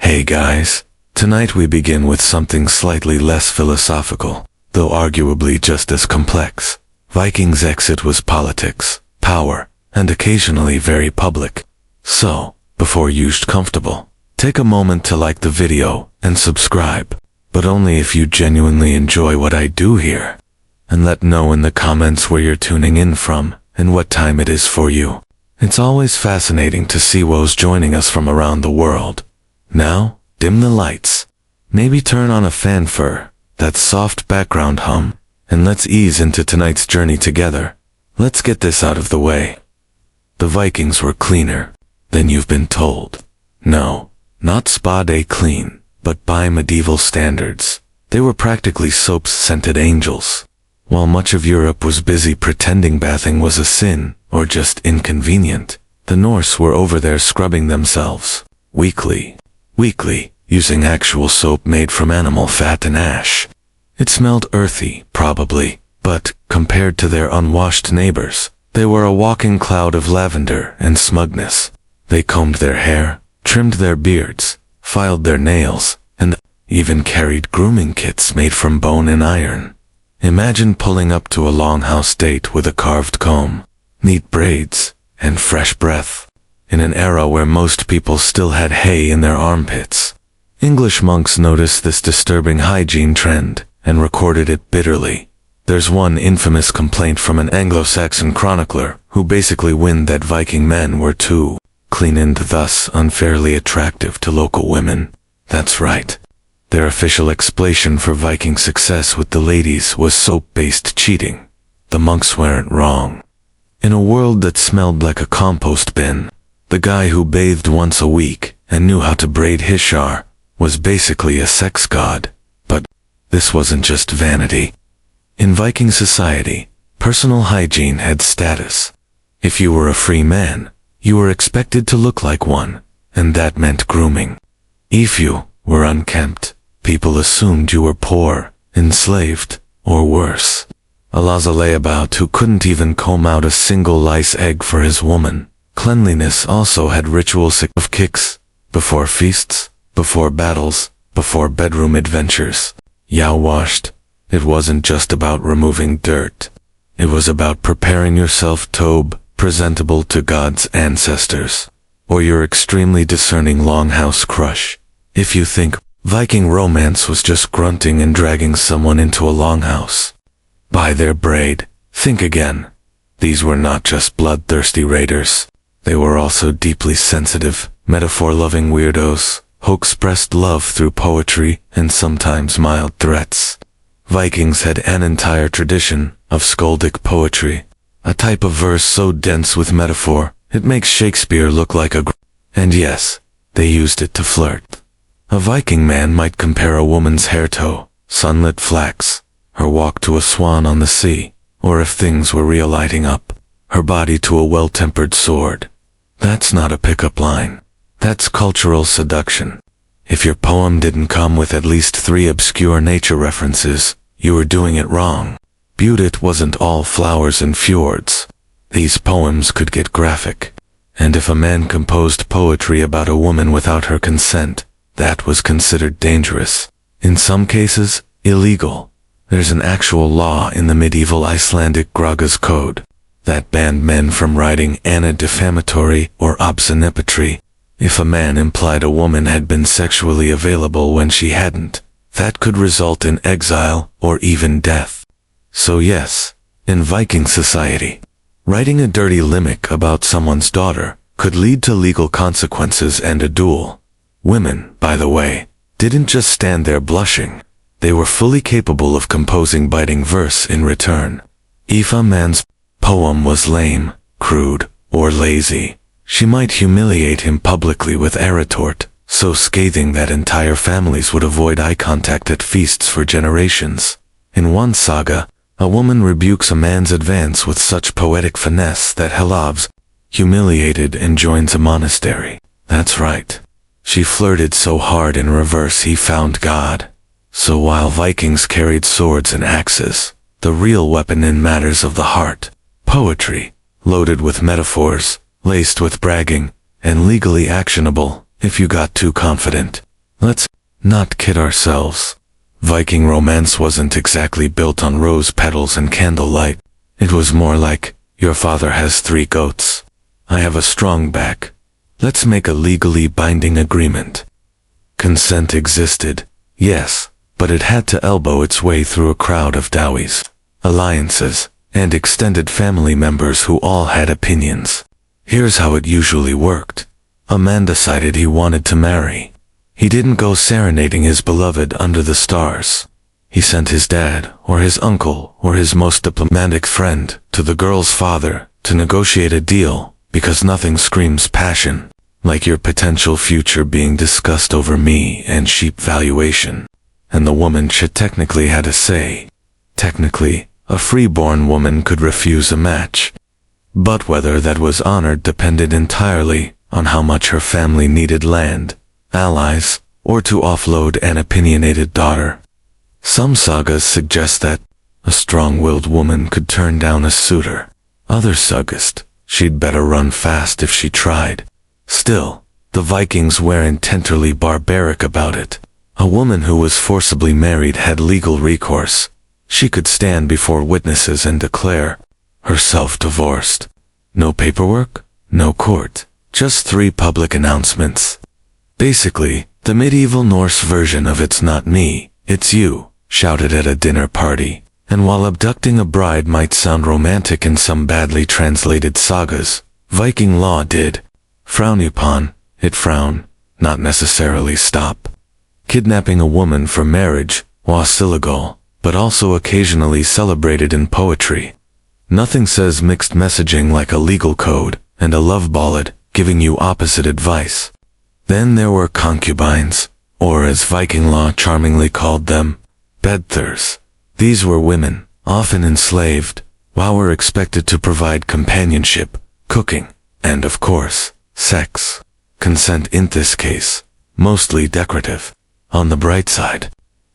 Hey guys, tonight we begin with something slightly less philosophical, though arguably just as complex. Vikings' exit was politics, power, and occasionally very public. So, before you get comfortable, take a moment to like the video and subscribe, but only if you genuinely enjoy what I do here. And let know in the comments where you're tuning in from and what time it is for you. It's always fascinating to see who's joining us from around the world. Now, dim the lights. Maybe turn on a fanfare, that soft background hum, and let's ease into tonight's journey together. Let's get this out of the way. The Vikings were cleaner than you've been told. No, not spa day clean, but by medieval standards. They were practically soap-scented angels. While much of Europe was busy pretending bathing was a sin, or just inconvenient, the Norse were over there scrubbing themselves, weekly, using actual soap made from animal fat and ash. It smelled earthy, probably, but, compared to their unwashed neighbors, they were a walking cloud of lavender and smugness. They combed their hair, trimmed their beards, filed their nails, and even carried grooming kits made from bone and iron. Imagine pulling up to a longhouse date with a carved comb, neat braids, and fresh breath, in an era where most people still had hay in their armpits. English monks noticed this disturbing hygiene trend and recorded it bitterly. There's one infamous complaint from an Anglo-Saxon chronicler who basically whined that Viking men were too clean and thus unfairly attractive to local women. That's right. Their official explanation for Viking success with the ladies was soap-based cheating. The monks weren't wrong. In a world that smelled like a compost bin, the guy who bathed once a week and knew how to braid his hair was basically a sex god. But this wasn't just vanity. In Viking society, personal hygiene had status. If you were a free man, you were expected to look like one, and that meant grooming. If you were unkempt, people assumed you were poor, enslaved, or worse. A layabout who couldn't even comb out a single lice egg for his woman. Cleanliness also had rituals of kicks, before feasts, before battles, before bedroom adventures. Washed. It wasn't just about removing dirt. It was about preparing yourself presentable to God's ancestors, or your extremely discerning longhouse crush. If you think Viking romance was just grunting and dragging someone into a longhouse by their braid, think again. These were not just bloodthirsty raiders. They were also deeply sensitive, metaphor-loving weirdos who expressed love through poetry and sometimes mild threats. Vikings had an entire tradition of skaldic poetry, a type of verse so dense with metaphor, it makes Shakespeare look like and yes, they used it to flirt. A Viking man might compare a woman's hair to sunlit flax, her walk to a swan on the sea, or if things were real lighting up, her body to a well-tempered sword. That's not a pickup line. That's cultural seduction. If your poem didn't come with at least 3 obscure nature references, you were doing it wrong. Beauty wasn't all flowers and fjords. These poems could get graphic. And if a man composed poetry about a woman without her consent, that was considered dangerous. In some cases, illegal. There's an actual law in the medieval Icelandic Graga's Code that banned men from writing any defamatory or obscene poetry. If a man implied a woman had been sexually available when she hadn't, that could result in exile or even death. So yes, in Viking society, writing a dirty limerick about someone's daughter could lead to legal consequences and a duel. Women, by the way, didn't just stand there blushing. They were fully capable of composing biting verse in return. If a man's poem was lame, crude, or lazy, she might humiliate him publicly with a retort, so scathing that entire families would avoid eye contact at feasts for generations. In one saga, a woman rebukes a man's advance with such poetic finesse that he leaves, humiliated, and joins a monastery. That's right. She flirted so hard in reverse he found God. So while Vikings carried swords and axes, the real weapon in matters of the heart, poetry, loaded with metaphors, laced with bragging, and legally actionable if you got too confident, Let's not kid ourselves. Viking romance wasn't exactly built on rose petals and candlelight. It was more like, your father has 3 goats. I have a strong back. Let's make a legally binding agreement. Consent existed, yes, but it had to elbow its way through a crowd of dowries, alliances, and extended family members who all had opinions. Here's how it usually worked. A man decided he wanted to marry. He didn't go serenading his beloved under the stars. He sent his dad, or his uncle, or his most diplomatic friend, to the girl's father, to negotiate a deal, because nothing screams passion, like your potential future being discussed over me and sheep valuation. And the woman should technically had a say. Technically, a freeborn woman could refuse a match. But whether that was honored depended entirely on how much her family needed land, allies, or to offload an opinionated daughter. Some sagas suggest that a strong-willed woman could turn down a suitor. Others suggest she'd better run fast if she tried. Still, the Vikings weren't entirely barbaric about it. A woman who was forcibly married had legal recourse. She could stand before witnesses and declare herself divorced. No paperwork, no court, just 3 public announcements. Basically, the medieval Norse version of "it's not me, it's you," shouted at a dinner party. And while abducting a bride might sound romantic in some badly translated sagas, Viking law did frown upon it, not necessarily stop. Kidnapping a woman for marriage was illegal, but also occasionally celebrated in poetry. Nothing says mixed messaging like a legal code and a love ballad giving you opposite advice. Then there were concubines, or as Viking law charmingly called them, bedturs. These were women, often enslaved, while were expected to provide companionship, cooking, and of course, sex. Consent in this case, mostly decorative. On the bright side,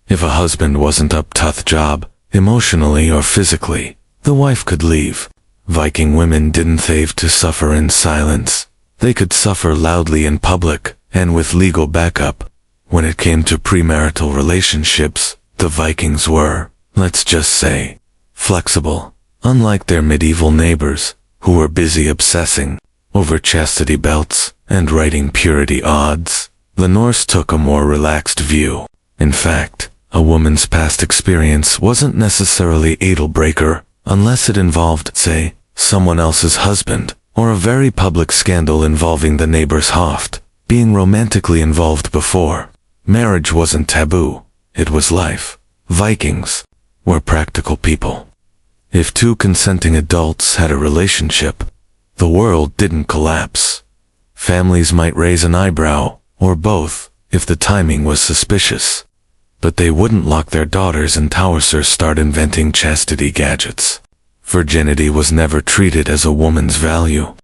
if a husband wasn't up to the job, emotionally or physically, the wife could leave. Viking women didn't have to suffer in silence. They could suffer loudly in public, and with legal backup. When it came to premarital relationships, the Vikings were, let's just say, flexible, unlike their medieval neighbors, who were busy obsessing over chastity belts and writing purity odds. The Norse took a more relaxed view. In fact, a woman's past experience wasn't necessarily a deal-breaker unless it involved, say, someone else's husband, or a very public scandal involving the neighbor's hoft. Being romantically involved before marriage wasn't taboo, it was life. Vikings were practical people. If 2 consenting adults had a relationship, the world didn't collapse. Families might raise an eyebrow, or both, if the timing was suspicious. But they wouldn't lock their daughters in towers or start inventing chastity gadgets. Virginity was never treated as a woman's value.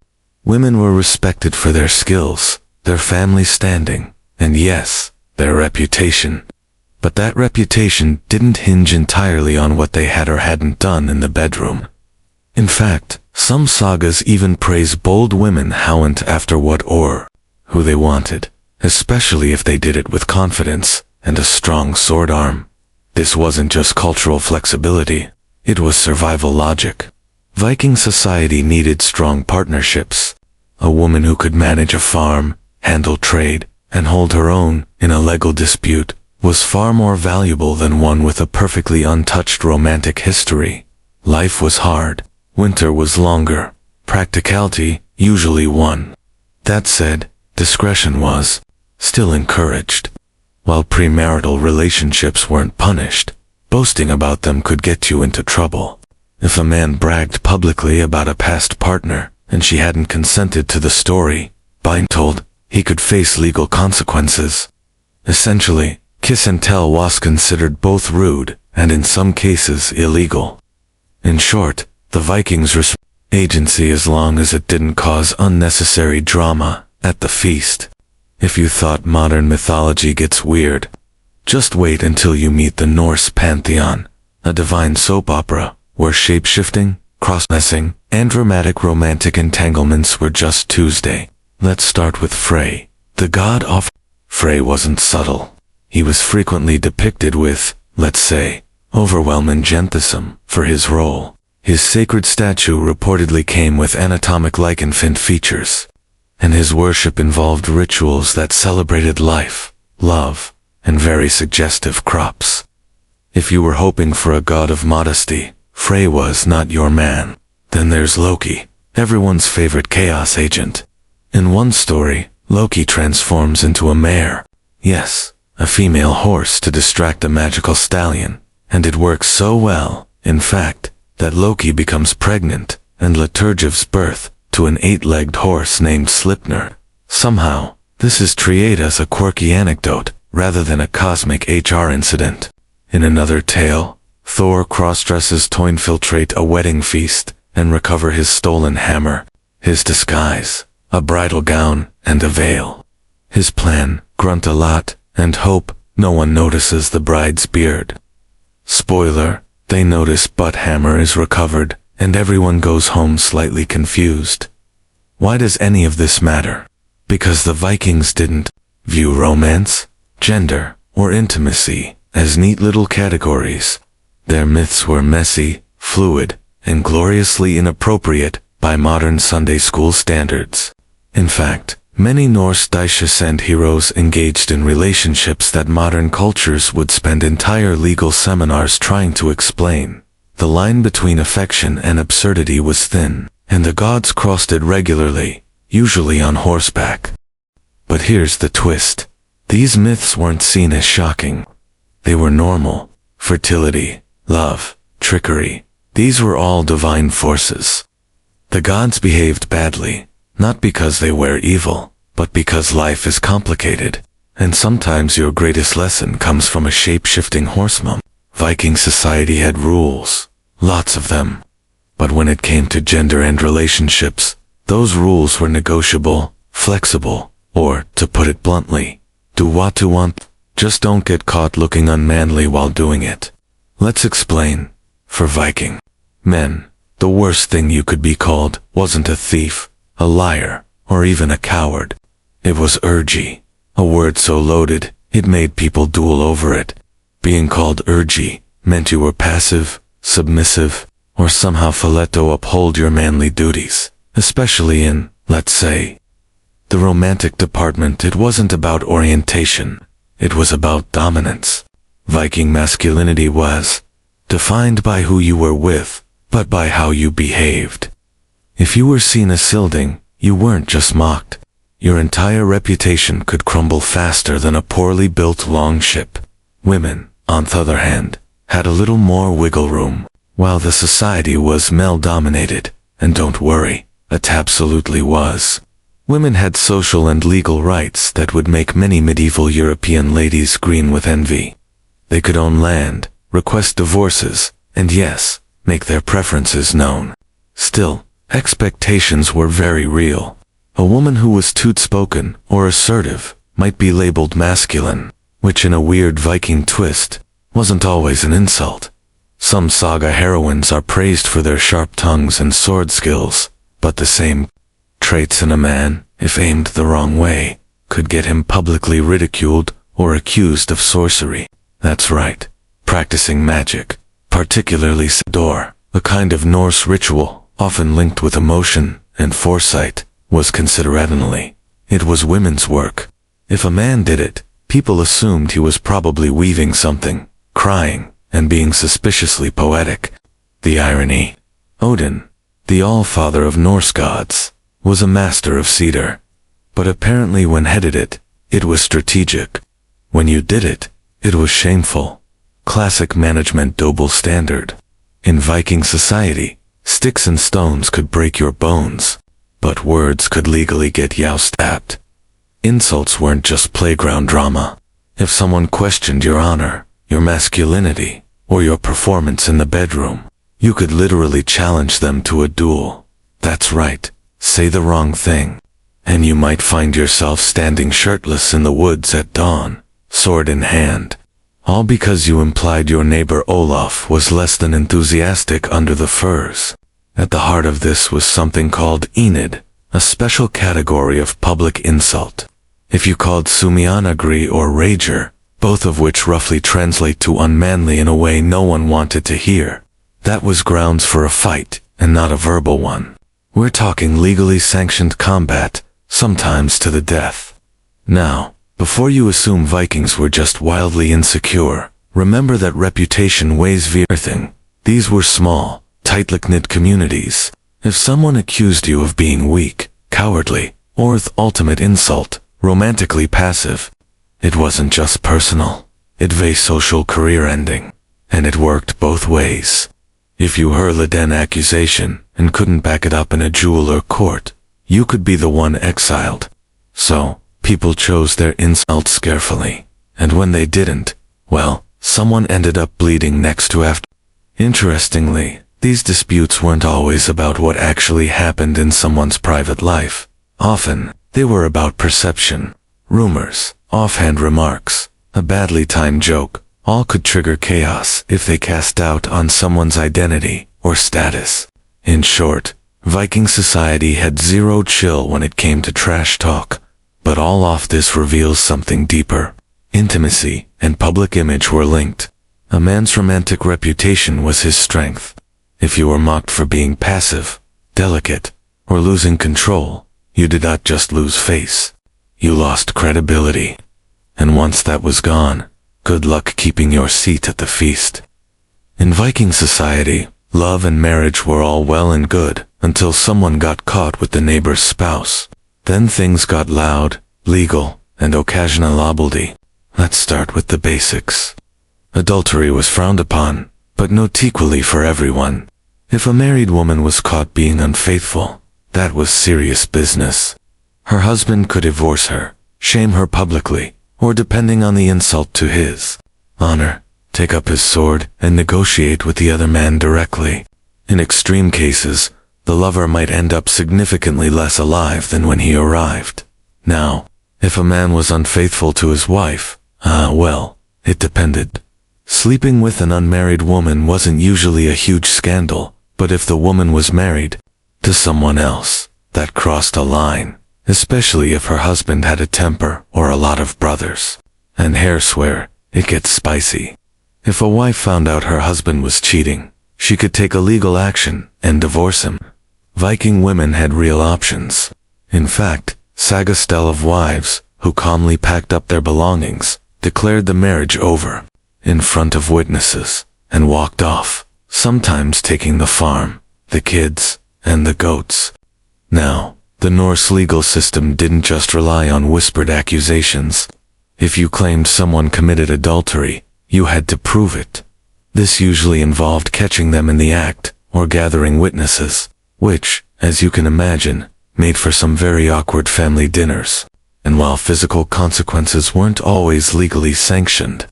Women were respected for their skills, their family standing, and yes, their reputation. But that reputation didn't hinge entirely on what they had or hadn't done in the bedroom. In fact, some sagas even praise bold women who went after what or who they wanted, especially if they did it with confidence and a strong sword arm. This wasn't just cultural flexibility, it was survival logic. Viking society needed strong partnerships. A woman who could manage a farm, handle trade, and hold her own in a legal dispute was far more valuable than one with a perfectly untouched romantic history. Life was hard, winter was longer, practicality usually won. That said, discretion was still encouraged. While premarital relationships weren't punished, boasting about them could get you into trouble. If a man bragged publicly about a past partner, and she hadn't consented to the story, being told, he could face legal consequences. Essentially, kiss and tell was considered both rude, and in some cases illegal. In short, the Vikings respected agency as long as it didn't cause unnecessary drama at the feast. If you thought modern mythology gets weird, just wait until you meet the Norse pantheon, a divine soap opera, where shape-shifting, cross-messing, and dramatic romantic entanglements were just Tuesday. Let's start with Frey, the god of... Frey wasn't subtle. He was frequently depicted with, let's say, overwhelming gentism for his role. His sacred statue reportedly came with anatomic-like infant features, and his worship involved rituals that celebrated life, love, and very suggestive crops. If you were hoping for a god of modesty, Frey was not your man. Then there's Loki, everyone's favorite chaos agent. In one story, Loki transforms into a mare. Yes, a female horse to distract a magical stallion, and it works so well, in fact, that Loki becomes pregnant, and Liturg gives birth to an 8-legged horse named Slipnir. Somehow, this is treated as a quirky anecdote, rather than a cosmic HR incident. In another tale, Thor crossdresses to infiltrate a wedding feast, and recover his stolen hammer, his disguise, a bridal gown, and a veil. His plan, grunt a lot, and hope no one notices the bride's beard. Spoiler, they notice but hammer is recovered, and everyone goes home slightly confused. Why does any of this matter? Because the Vikings didn't view romance, gender, or intimacy as neat little categories. Their myths were messy, fluid, and gloriously inappropriate by modern Sunday school standards. In fact, many Norse Dishascend heroes engaged in relationships that modern cultures would spend entire legal seminars trying to explain. The line between affection and absurdity was thin, and the gods crossed it regularly, usually on horseback. But here's the twist. These myths weren't seen as shocking. They were normal. Fertility, love, trickery. These were all divine forces. The gods behaved badly, not because they were evil, but because life is complicated, and sometimes your greatest lesson comes from a shape-shifting horseman. Viking society had rules, lots of them. But when it came to gender and relationships, those rules were negotiable, flexible, or, to put it bluntly, do what you want, just don't get caught looking unmanly while doing it. Let's explain. For Viking men, the worst thing you could be called wasn't a thief, a liar, or even a coward. It was urgy, a word so loaded, it made people duel over it. Being called urgy meant you were passive, submissive, or somehow failed to uphold your manly duties, especially in, let's say, the romantic department. It wasn't about orientation, it was about dominance. Viking masculinity was defined by who you were with, but by how you behaved. If you were seen as silding, you weren't just mocked. Your entire reputation could crumble faster than a poorly built longship. Women, on the other hand, had a little more wiggle room. While the society was male-dominated, and don't worry, it absolutely was. Women had social and legal rights that would make many medieval European ladies green with envy. They could own land, request divorces, and yes, make their preferences known. Still, expectations were very real. A woman who was toot-spoken or assertive might be labeled masculine, which in a weird Viking twist wasn't always an insult. Some saga heroines are praised for their sharp tongues and sword skills, but the same traits in a man, if aimed the wrong way, could get him publicly ridiculed or accused of sorcery. That's right, practicing magic, particularly Sidor, a kind of Norse ritual, often linked with emotion and foresight, was considered heavenly. It was women's work. If a man did it, people assumed he was probably weaving something, crying, and being suspiciously poetic. The irony. Odin, the all-father of Norse gods, was a master of cedar. But apparently when headed it, it was strategic. When you did it, it was shameful. Classic management double standard. In Viking society, sticks and stones could break your bones, but words could legally get jousted at. Insults weren't just playground drama. If someone questioned your honor, your masculinity, or your performance in the bedroom, you could literally challenge them to a duel. That's right, say the wrong thing, and you might find yourself standing shirtless in the woods at dawn, sword in hand. All because you implied your neighbor Olaf was less than enthusiastic under the furs. At the heart of this was something called Enid, a special category of public insult. If you called Sumianagri or Rager, both of which roughly translate to unmanly in a way no one wanted to hear. That was grounds for a fight, and not a verbal one. We're talking legally sanctioned combat, sometimes to the death. Now, before you assume Vikings were just wildly insecure, remember that reputation weighs everything. These were small, tightly-knit communities. If someone accused you of being weak, cowardly, or with ultimate insult, romantically passive, it wasn't just personal. It was a social career ending. And it worked both ways. If you hurled an accusation and couldn't back it up in a duel or court, you could be the one exiled. So, people chose their insults carefully. And when they didn't, well, someone ended up bleeding next to after. Interestingly, these disputes weren't always about what actually happened in someone's private life. Often, they were about perception, rumors, offhand remarks, a badly timed joke. All could trigger chaos if they cast doubt on someone's identity or status. In short, Viking society had zero chill when it came to trash talk. But all of this reveals something deeper. Intimacy and public image were linked. A man's romantic reputation was his strength. If you were mocked for being passive, delicate, or losing control, you did not just lose face. You lost credibility. And once that was gone, good luck keeping your seat at the feast. In Viking society, love and marriage were all well and good until someone got caught with the neighbor's spouse. Then things got loud, legal, and occasionally. Let's start with the basics. Adultery was frowned upon, but not equally for everyone. If a married woman was caught being unfaithful, that was serious business. Her husband could divorce her, shame her publicly, or depending on the insult to his honor, take up his sword and negotiate with the other man directly. In extreme cases, the lover might end up significantly less alive than when he arrived. Now, if a man was unfaithful to his wife, well, it depended. Sleeping with an unmarried woman wasn't usually a huge scandal, but if the woman was married to someone else, that crossed a line. Especially if her husband had a temper or a lot of brothers. And hair swear, it gets spicy. If a wife found out her husband was cheating, she could take a legal action and divorce him. Viking women had real options. In fact, sagas tell of wives who calmly packed up their belongings, declared the marriage over, in front of witnesses, and walked off, sometimes taking the farm, the kids, and the goats. Now, the Norse legal system didn't just rely on whispered accusations. If you claimed someone committed adultery, you had to prove it. This usually involved catching them in the act, or gathering witnesses, which, as you can imagine, made for some very awkward family dinners. And while physical consequences weren't always legally sanctioned,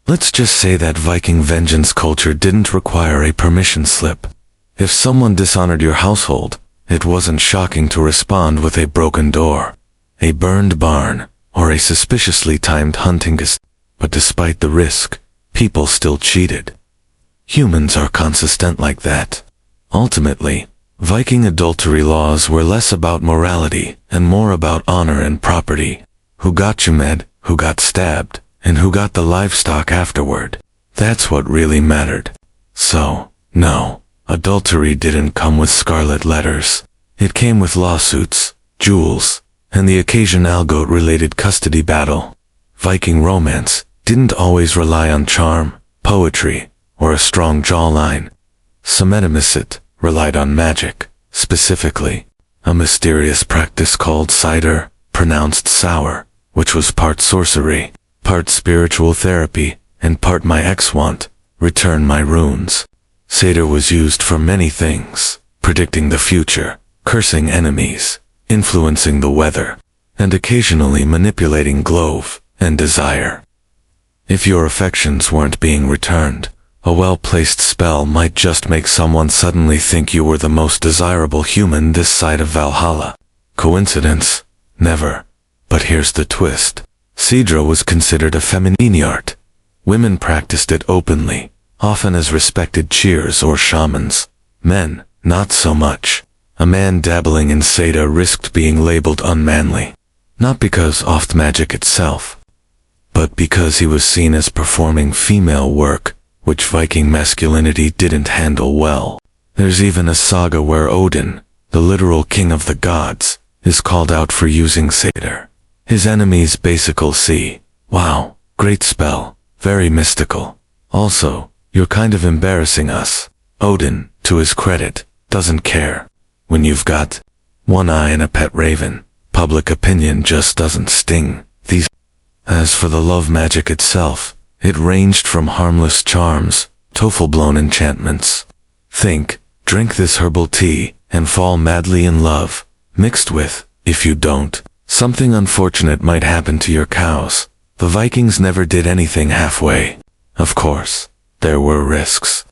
let's just say that Viking vengeance culture didn't require a permission slip. If someone dishonored your household, it wasn't shocking to respond with a broken door, a burned barn, or a suspiciously timed hunting guest. But despite the risk, people still cheated. Humans are consistent like that. Ultimately, Viking adultery laws were less about morality and more about honor and property. Who got you mad, who got stabbed, and who got the livestock afterward. That's what really mattered. So, no. Adultery didn't come with scarlet letters. It came with lawsuits, duels, and the occasional goat-related custody battle. Viking romance didn't always rely on charm, poetry, or a strong jawline. Semetimisset relied on magic, specifically, a mysterious practice called cider, pronounced sour, which was part sorcery, part spiritual therapy, and part my ex-want, return my runes. Seder was used for many things, predicting the future, cursing enemies, influencing the weather, and occasionally manipulating glove and desire. If your affections weren't being returned, a well-placed spell might just make someone suddenly think you were the most desirable human this side of Valhalla. Coincidence? Never. But here's the twist. Sidra was considered a feminine art. Women practiced it openly, often as respected cheers or shamans. Men, not so much. A man dabbling in Seda risked being labeled unmanly. Not because of magic itself, but because he was seen as performing female work, which Viking masculinity didn't handle well. There's even a saga where Odin, the literal king of the gods, is called out for using satyr. His enemies basically see, wow, great spell, very mystical. Also, you're kind of embarrassing us. Odin, to his credit, doesn't care. When you've got one eye and a pet raven, public opinion just doesn't sting. As for the love magic itself, it ranged from harmless charms to full-blown enchantments. Think, drink this herbal tea and fall madly in love, mixed with, if you don't, something unfortunate might happen to your cows. The Vikings never did anything halfway. Of course, there were risks.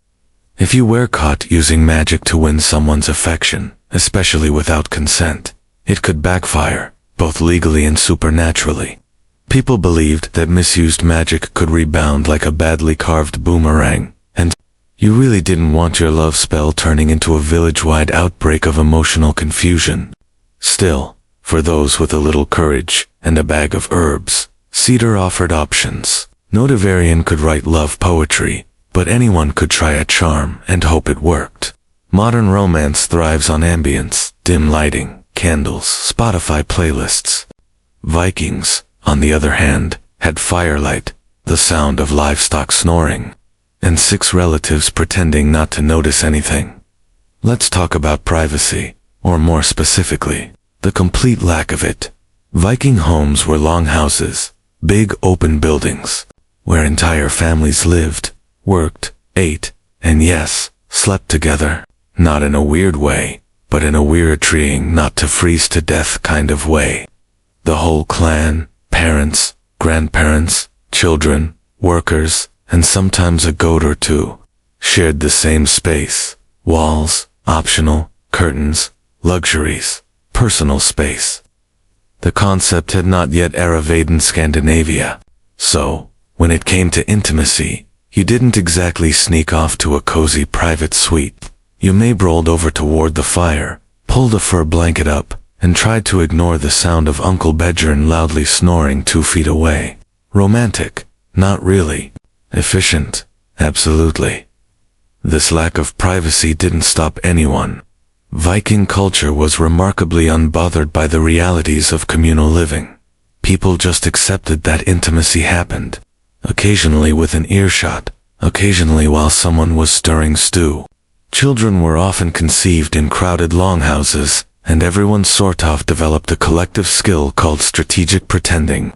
If you were caught using magic to win someone's affection, especially without consent, it could backfire, both legally and supernaturally. People believed that misused magic could rebound like a badly carved boomerang, and you really didn't want your love spell turning into a village-wide outbreak of emotional confusion. Still, for those with a little courage and a bag of herbs, Cedar offered options. No Devarian could write love poetry, but anyone could try a charm and hope it worked. Modern romance thrives on ambience, dim lighting, candles, Spotify playlists. Vikings, on the other hand, had firelight, the sound of livestock snoring, and 6 relatives pretending not to notice anything. Let's talk about privacy, or more specifically, the complete lack of it. Viking homes were longhouses, big open buildings, where entire families lived, worked, ate, and yes, slept together. Not in a weird way, but in a weird trying not to freeze to death kind of way. The whole clan, parents, grandparents, children, workers, and sometimes a goat or two, shared the same space, walls, optional, curtains, luxuries, personal space. The concept had not yet arrived in Scandinavia, so, when it came to intimacy, you didn't exactly sneak off to a cozy private suite. You may rolled over toward the fire, pulled a fur blanket up, and tried to ignore the sound of Uncle Bedtime loudly snoring 2 feet away. Romantic? Not really. Efficient? Absolutely. This lack of privacy didn't stop anyone. Viking culture was remarkably unbothered by the realities of communal living. People just accepted that intimacy happened, occasionally within earshot, occasionally while someone was stirring stew. Children were often conceived in crowded longhouses, and everyone sort of developed a collective skill called strategic pretending.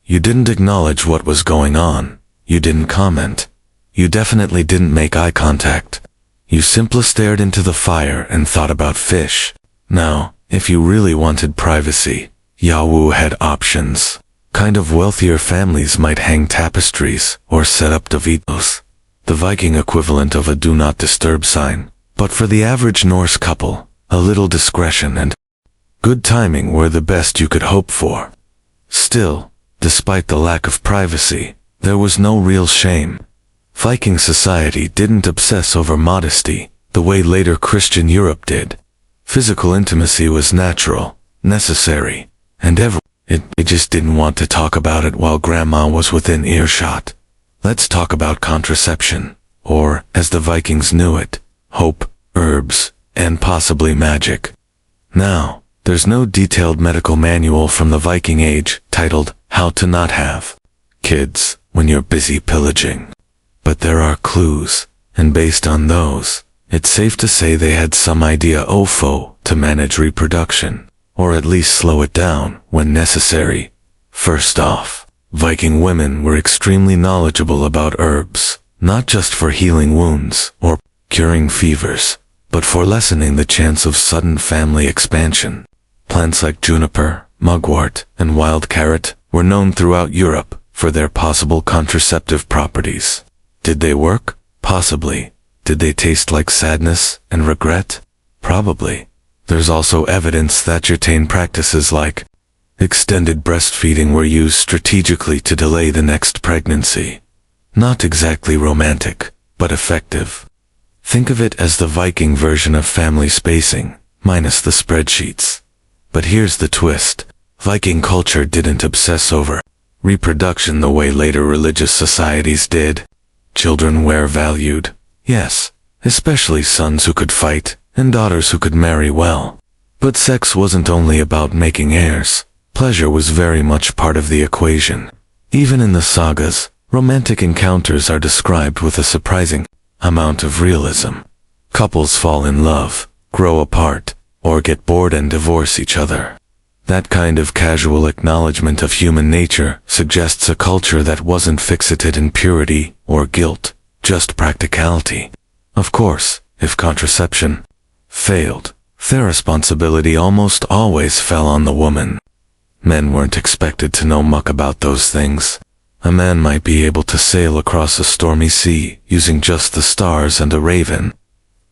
You didn't acknowledge what was going on. You didn't comment. You definitely didn't make eye contact. You simply stared into the fire and thought about fish. Now, if you really wanted privacy, Yahoo had options. Kind of wealthier families might hang tapestries or set up detours, the Viking equivalent of a do not disturb sign. But for the average Norse couple, a little discretion and good timing were the best you could hope for. Still, despite the lack of privacy, there was no real shame. Viking society didn't obsess over modesty the way later Christian Europe did. Physical intimacy was natural, necessary, and they just didn't want to talk about it while grandma was within earshot. Let's talk about contraception, or, as the Vikings knew it, hope, herbs, and possibly magic. Now, there's no detailed medical manual from the Viking Age titled How to Not Have Kids When You're Busy Pillaging. But there are clues, and based on those, it's safe to say they had some idea to manage reproduction, or at least slow it down when necessary. First off, Viking women were extremely knowledgeable about herbs, not just for healing wounds or curing fevers, but for lessening the chance of sudden family expansion. Plants like juniper, mugwort, and wild carrot were known throughout Europe for their possible contraceptive properties. Did they work? Possibly. Did they taste like sadness and regret? Probably. There's also evidence that certain practices like extended breastfeeding were used strategically to delay the next pregnancy. Not exactly romantic, but effective. Think of it as the Viking version of family spacing, minus the spreadsheets. But here's the twist. Viking culture didn't obsess over reproduction the way later religious societies did. Children were valued, yes, especially sons who could fight, and daughters who could marry well. But sex wasn't only about making heirs. Pleasure was very much part of the equation. Even in the sagas, romantic encounters are described with a surprising amount of realism. Couples fall in love, grow apart, or get bored and divorce each other. That kind of casual acknowledgement of human nature suggests a culture that wasn't fixated in purity or guilt, just practicality. Of course, if contraception failed, their responsibility almost always fell on the woman. Men weren't expected to know much about those things. A man might be able to sail across a stormy sea using just the stars and a raven.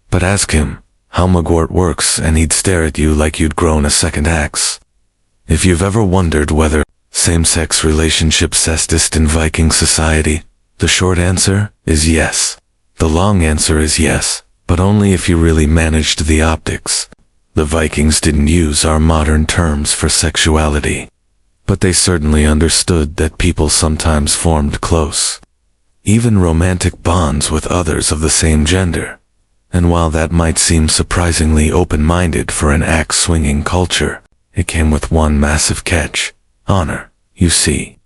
But ask him how mugwort works and he'd stare at you like you'd grown a second axe. If you've ever wondered whether same-sex relationships exist in Viking society, the short answer is yes. The long answer is yes, but only if you really managed the optics. The Vikings didn't use our modern terms for sexuality, but they certainly understood that people sometimes formed close, even romantic bonds with others of the same gender. And while that might seem surprisingly open-minded for an axe-swinging culture, it came with one massive catch: honor. You see,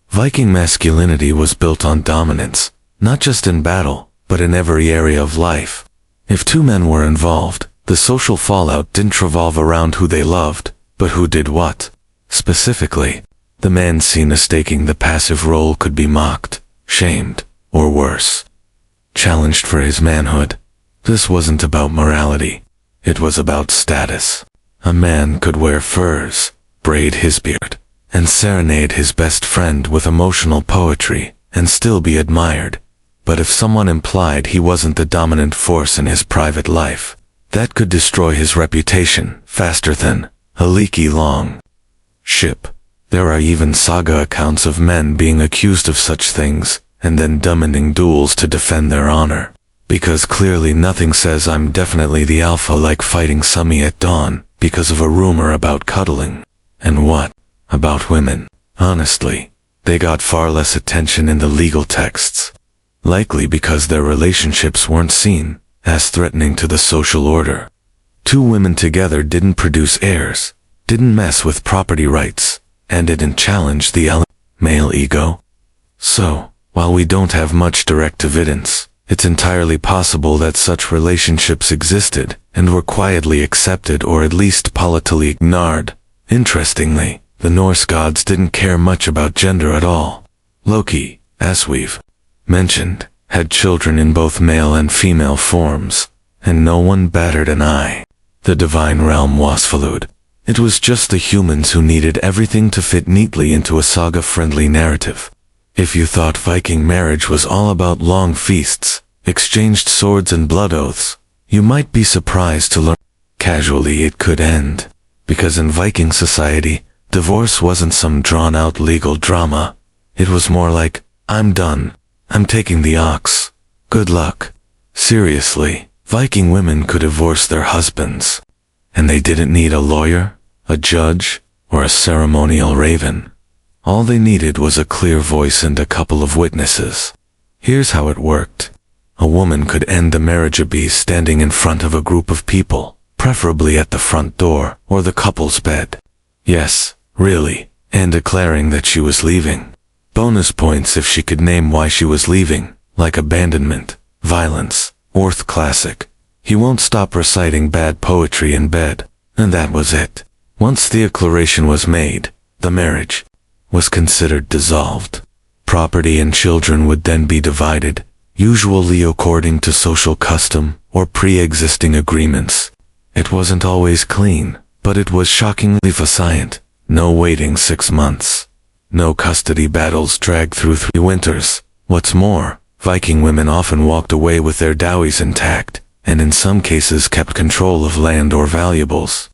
Viking masculinity was built on dominance, not just in battle, but in every area of life. If two men were involved, the social fallout didn't revolve around who they loved, but who did what. Specifically, the man seen as taking the passive role could be mocked, shamed, or worse, challenged for his manhood. This wasn't about morality. It was about status. A man could wear furs, braid his beard, and serenade his best friend with emotional poetry, and still be admired. But if someone implied he wasn't the dominant force in his private life, that could destroy his reputation faster than a leaky long ship. There are even saga accounts of men being accused of such things, and then demanding duels to defend their honor. Because clearly nothing says I'm definitely the alpha like fighting Sumi at dawn, because of a rumor about cuddling. And what about women? Honestly, they got far less attention in the legal texts. Likely because their relationships weren't seen as threatening to the social order. Two women together didn't produce heirs, didn't mess with property rights, and didn't challenge the male ego. So, while we don't have much direct evidence, it's entirely possible that such relationships existed and were quietly accepted or at least politically ignored. Interestingly, the Norse gods didn't care much about gender at all. Loki, as we've mentioned, had children in both male and female forms, and no one batted an eye. The divine realm was followed. It was just the humans who needed everything to fit neatly into a saga-friendly narrative. If you thought Viking marriage was all about long feasts, exchanged swords and blood oaths, you might be surprised to learn casually it could end. Because in Viking society, divorce wasn't some drawn-out legal drama. It was more like, I'm done. I'm taking the ox. Good luck. Seriously, Viking women could divorce their husbands. And they didn't need a lawyer, a judge, or a ceremonial raven. All they needed was a clear voice and a couple of witnesses. Here's how it worked. A woman could end the marriage by standing in front of a group of people, preferably at the front door or the couple's bed. Yes, really, and declaring that she was leaving. Bonus points if she could name why she was leaving, like abandonment, violence, or classic. He won't stop reciting bad poetry in bed, and that was it. Once the declaration was made, the marriage was considered dissolved. Property and children would then be divided, usually according to social custom or pre-existing agreements. It wasn't always clean, but it was shockingly efficient. No waiting 6 months. No custody battles dragged through 3 winters. What's more, Viking women often walked away with their dowries intact, and in some cases kept control of land or valuables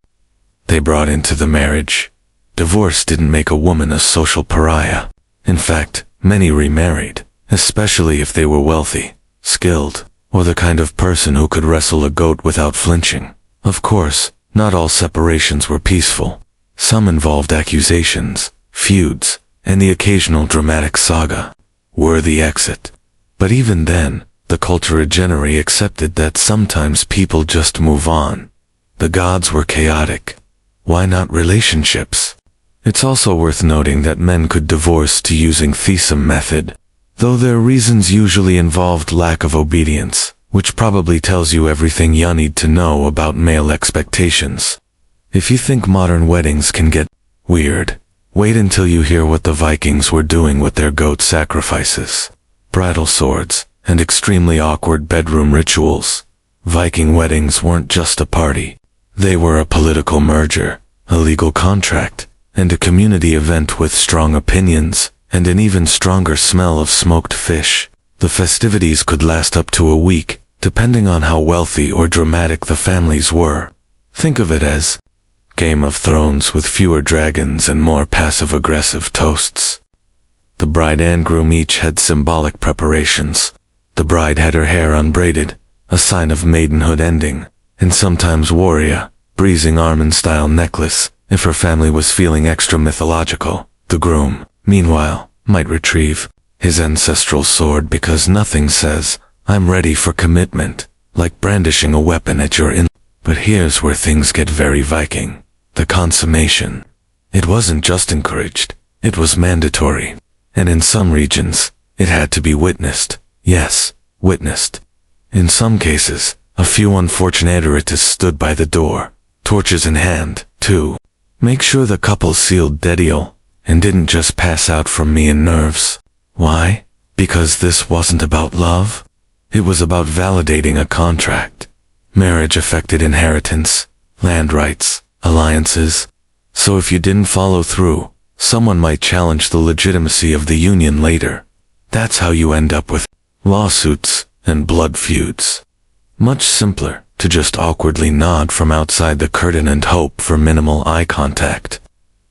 they brought into the marriage. Divorce didn't make a woman a social pariah. In fact, many remarried, especially if they were wealthy, skilled, or the kind of person who could wrestle a goat without flinching. Of course, not all separations were peaceful. Some involved accusations, feuds, and the occasional dramatic saga were the exit. But even then, the culture generally accepted that sometimes people just move on. The gods were chaotic. Why not relationships? It's also worth noting that men could divorce to using threesome method, though their reasons usually involved lack of obedience, which probably tells you everything you need to know about male expectations. If you think modern weddings can get weird, wait until you hear what the Vikings were doing with their goat sacrifices, bridal swords, and extremely awkward bedroom rituals. Viking weddings weren't just a party. They were a political merger, a legal contract, and a community event with strong opinions, and an even stronger smell of smoked fish. The festivities could last up to a week, depending on how wealthy or dramatic the families were. Think of it as Game of Thrones with fewer dragons and more passive-aggressive toasts. The bride and groom each had symbolic preparations. The bride had her hair unbraided, a sign of maidenhood ending, and sometimes wore a breezing Armin-style necklace if her family was feeling extra mythological. The groom, meanwhile, might retrieve his ancestral sword because nothing says, "I'm ready for commitment," like brandishing a weapon at your in. But here's where things get very Viking. The consummation. It wasn't just encouraged, it was mandatory. And in some regions, it had to be witnessed. Yes, witnessed. In some cases, a few unfortunate aretas stood by the door, torches in hand, to make sure the couple sealed the deal, and didn't just pass out from me and nerves. Why? Because this wasn't about love. It was about validating a contract. Marriage affected inheritance, land rights, alliances. So if you didn't follow through, someone might challenge the legitimacy of the union later. That's how you end up with lawsuits and blood feuds. Much simpler to just awkwardly nod from outside the curtain and hope for minimal eye contact.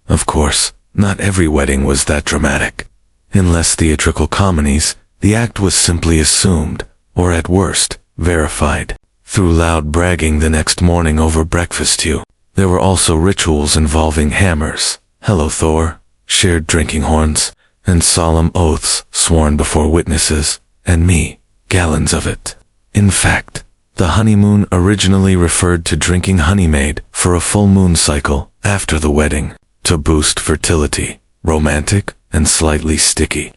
Of course, not every wedding was that dramatic. In less theatrical comedies, the act was simply assumed, or at worst, verified, through loud bragging the next morning over breakfast too. There were also rituals involving hammers, hello Thor, shared drinking horns, and solemn oaths sworn before witnesses, and me, gallons of it. In fact, the honeymoon originally referred to drinking honey made for a full moon cycle after the wedding, to boost fertility, romantic and slightly sticky.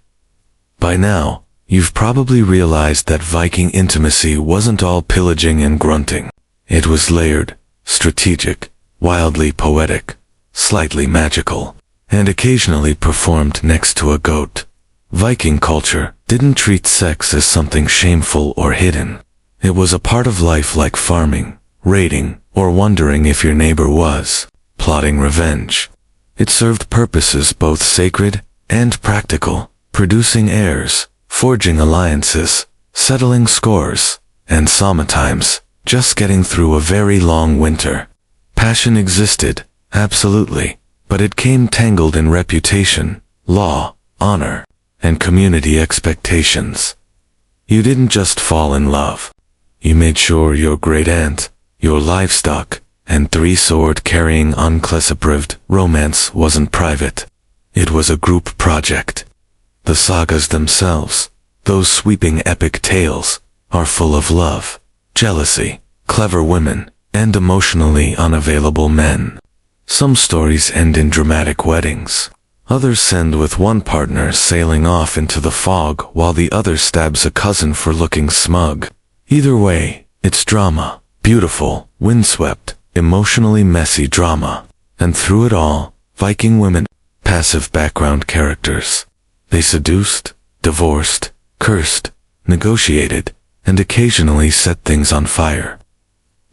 By now, you've probably realized that Viking intimacy wasn't all pillaging and grunting. It was layered, strategic, wildly poetic, slightly magical, and occasionally performed next to a goat. Viking culture didn't treat sex as something shameful or hidden. It was a part of life like farming, raiding, or wondering if your neighbor was plotting revenge. It served purposes both sacred and practical, producing heirs, forging alliances, settling scores, and sometimes just getting through a very long winter. Passion existed, absolutely, but it came tangled in reputation, law, honor, and community expectations. You didn't just fall in love. You made sure your great-aunt, your livestock, and three-sword-carrying unclassified romance wasn't private. It was a group project. The sagas themselves, those sweeping epic tales, are full of love, jealousy, clever women, and emotionally unavailable men. Some stories end in dramatic weddings. Others end with one partner sailing off into the fog while the other stabs a cousin for looking smug. Either way, it's drama, beautiful, windswept, emotionally messy drama. And through it all, Viking women, passive background characters. They seduced, divorced, cursed, negotiated, and occasionally set things on fire.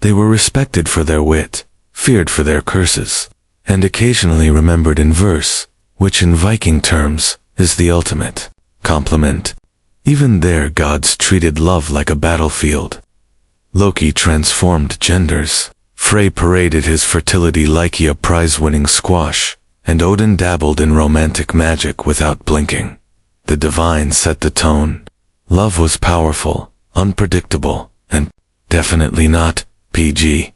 They were respected for their wit, feared for their curses, and occasionally remembered in verse, which in Viking terms is the ultimate compliment. Even their gods treated love like a battlefield. Loki transformed genders, Frey paraded his fertility like a prize-winning squash, and Odin dabbled in romantic magic without blinking. The divine set the tone. Love was powerful, unpredictable, and definitely not PG.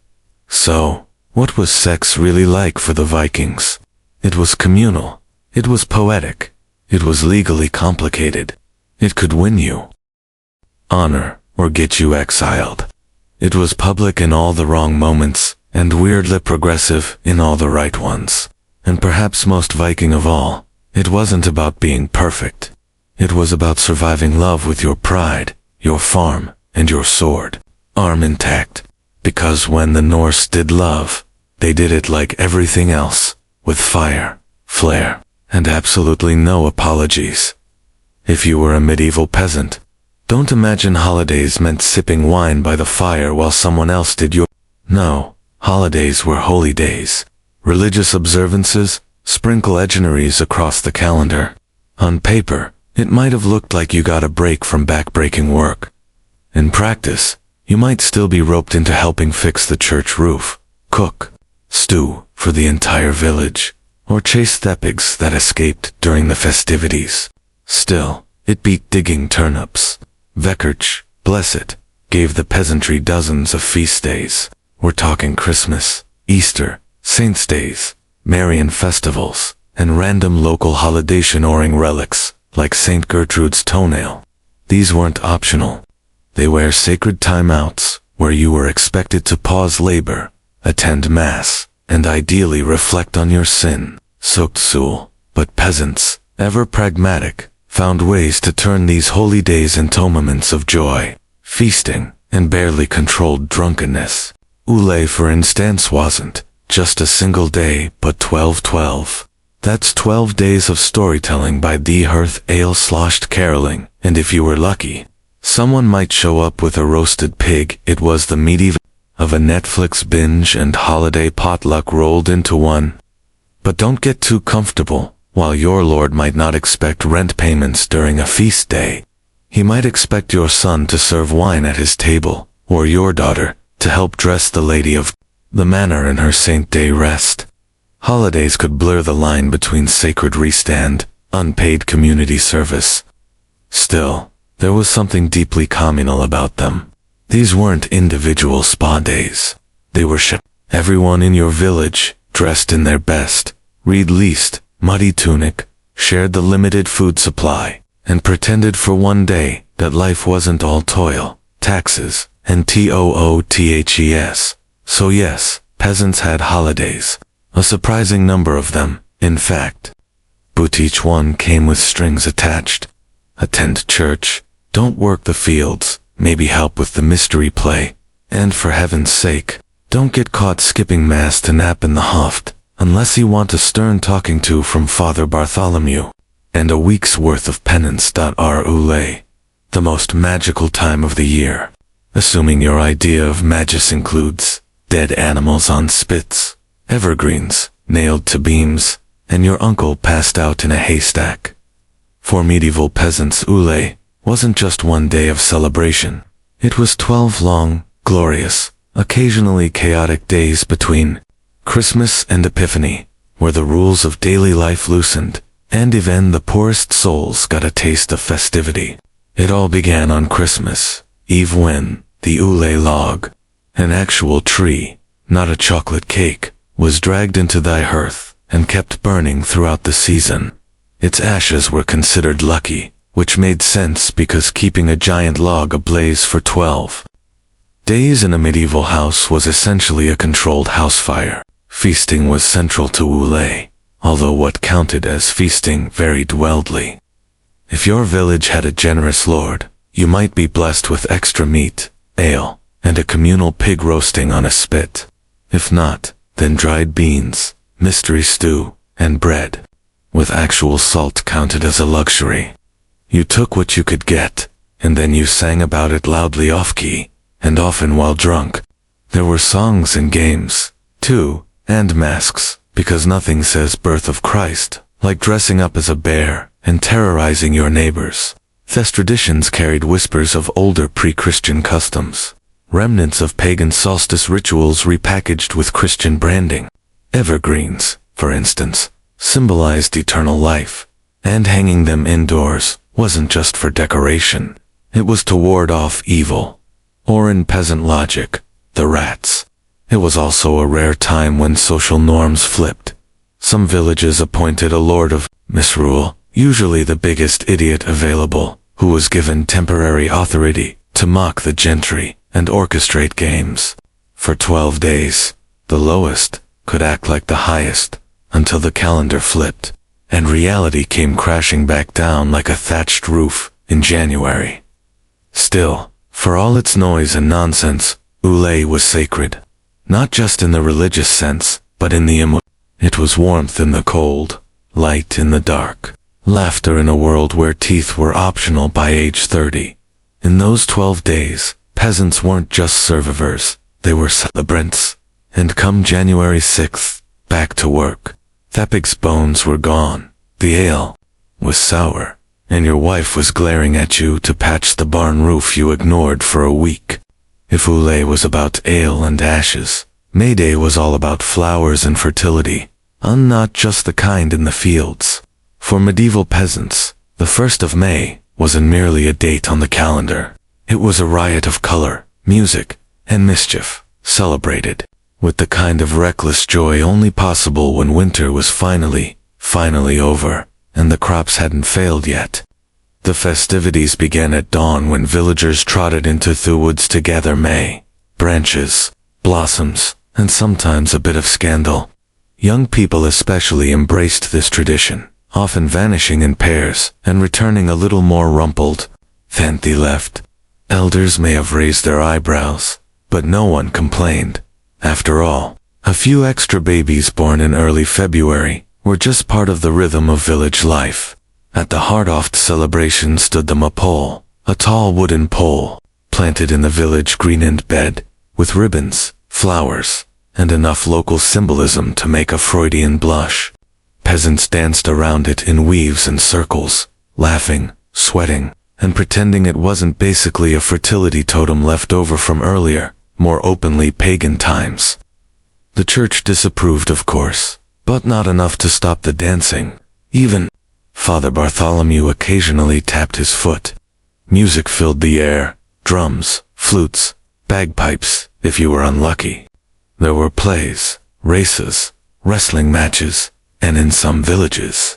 So, what was sex really like for the Vikings? It was communal. It was poetic. It was legally complicated. It could win you honor or get you exiled. It was public in all the wrong moments and weirdly progressive in all the right ones. And perhaps most Viking of all, it wasn't about being perfect. It was about surviving love with your pride, your farm, and your sword, arm intact. Because when the Norse did love, they did it like everything else, with fire, flair, and absolutely no apologies. If you were a medieval peasant, don't imagine holidays meant sipping wine by the fire while someone else did your... No, holidays were holy days. Religious observances, sprinkle legionaries across the calendar. On paper, it might have looked like you got a break from back-breaking work. In practice, you might still be roped into helping fix the church roof, cook, stew for the entire village, or chase thepigs that escaped during the festivities. Still, it beat digging turnips. Vekerch, bless it, gave the peasantry dozens of feast days. We're talking Christmas, Easter, Saints' Days, Marian festivals, and random local holiday-honoring relics, like St. Gertrude's toenail. These weren't optional. They were sacred timeouts, where you were expected to pause labor, attend mass, and ideally reflect on your sin-soaked soul. But peasants, ever pragmatic, found ways to turn these holy days into moments of joy, feasting, and barely controlled drunkenness. Ule, for instance, wasn't just a single day, but 12. That's 12 days of storytelling by the hearth ale sloshed caroling, and if you were lucky, someone might show up with a roasted pig. It was the medieval of a Netflix binge and holiday potluck rolled into one. But don't get too comfortable. While your lord might not expect rent payments during a feast day, he might expect your son to serve wine at his table, or your daughter to help dress the lady of the manor in her saint day rest. Holidays could blur the line between sacred rest and unpaid community service. Still, there was something deeply communal about them. These weren't individual spa days. They were everyone in your village, dressed in their best, reed-leased, muddy tunic, shared the limited food supply, and pretended for one day that life wasn't all toil, taxes, and toothes. So yes, peasants had holidays, a surprising number of them, in fact. But each one came with strings attached. Attend church, don't work the fields, maybe help with the mystery play, and for heaven's sake, don't get caught skipping mass to nap in the hoft, unless you want a stern talking to from Father Bartholomew, and a week's worth of penance. Ule, the most magical time of the year, assuming your idea of magus includes dead animals on spits, evergreens nailed to beams, and your uncle passed out in a haystack. For medieval peasants, Ule wasn't just one day of celebration. It was 12 long, glorious, occasionally chaotic days between Christmas and Epiphany, where the rules of daily life loosened, and even the poorest souls got a taste of festivity. It all began on Christmas Eve when the Ule log, an actual tree, not a chocolate cake, was dragged into thy hearth and kept burning throughout the season. Its ashes were considered lucky, which made sense because keeping a giant log ablaze for 12 days in a medieval house was essentially a controlled house fire. Feasting was central to Ule, although what counted as feasting varied wildly. If your village had a generous lord, you might be blessed with extra meat, ale, and a communal pig roasting on a spit. If not, then dried beans, mystery stew, and bread, with actual salt counted as a luxury. You took what you could get, and then you sang about it loudly off-key, and often while drunk. There were songs and games, too, and masks, because nothing says birth of Christ like dressing up as a bear and terrorizing your neighbors. These traditions carried whispers of older pre-Christian customs, remnants of pagan solstice rituals repackaged with Christian branding. Evergreens, for instance, symbolized eternal life, and hanging them indoors wasn't just for decoration. It was to ward off evil, or in peasant logic, the rats. It was also a rare time when social norms flipped. Some villages appointed a lord of misrule, usually the biggest idiot available, who was given temporary authority to mock the gentry and orchestrate games. For 12 days, the lowest could act like the highest, until the calendar flipped, and reality came crashing back down like a thatched roof in January. Still, for all its noise and nonsense, Ulay was sacred. Not just in the religious sense, but in the emotional. It was warmth in the cold, light in the dark, laughter in a world where teeth were optional by age 30. In those 12 days, peasants weren't just survivors, they were celebrants. And come January 6th, back to work. Thepig's bones were gone, the ale was sour, and your wife was glaring at you to patch the barn roof you ignored for a week. If Ulay was about ale and ashes, May Day was all about flowers and fertility, and not just the kind in the fields. For medieval peasants, the 1st of May wasn't merely a date on the calendar. It was a riot of color, music, and mischief, celebrated with the kind of reckless joy only possible when winter was finally over, and the crops hadn't failed yet. The festivities began at dawn when villagers trotted into the woods to gather May branches, blossoms, and sometimes a bit of scandal. Young people especially embraced this tradition, often vanishing in pairs and returning a little more rumpled than they left. Elders may have raised their eyebrows, but no one complained. After all, a few extra babies born in early February were just part of the rhythm of village life. At the heart of the celebration stood the maypole, a tall wooden pole, planted in the village green-end bed, with ribbons, flowers, and enough local symbolism to make a Freudian blush. Peasants danced around it in weaves and circles, laughing, sweating, and pretending it wasn't basically a fertility totem left over from earlier, more openly pagan times. The church disapproved, of course, but not enough to stop the dancing. Even Father Bartholomew occasionally tapped his foot. Music filled the air, drums, flutes, bagpipes, if you were unlucky. There were plays, races, wrestling matches, and in some villages,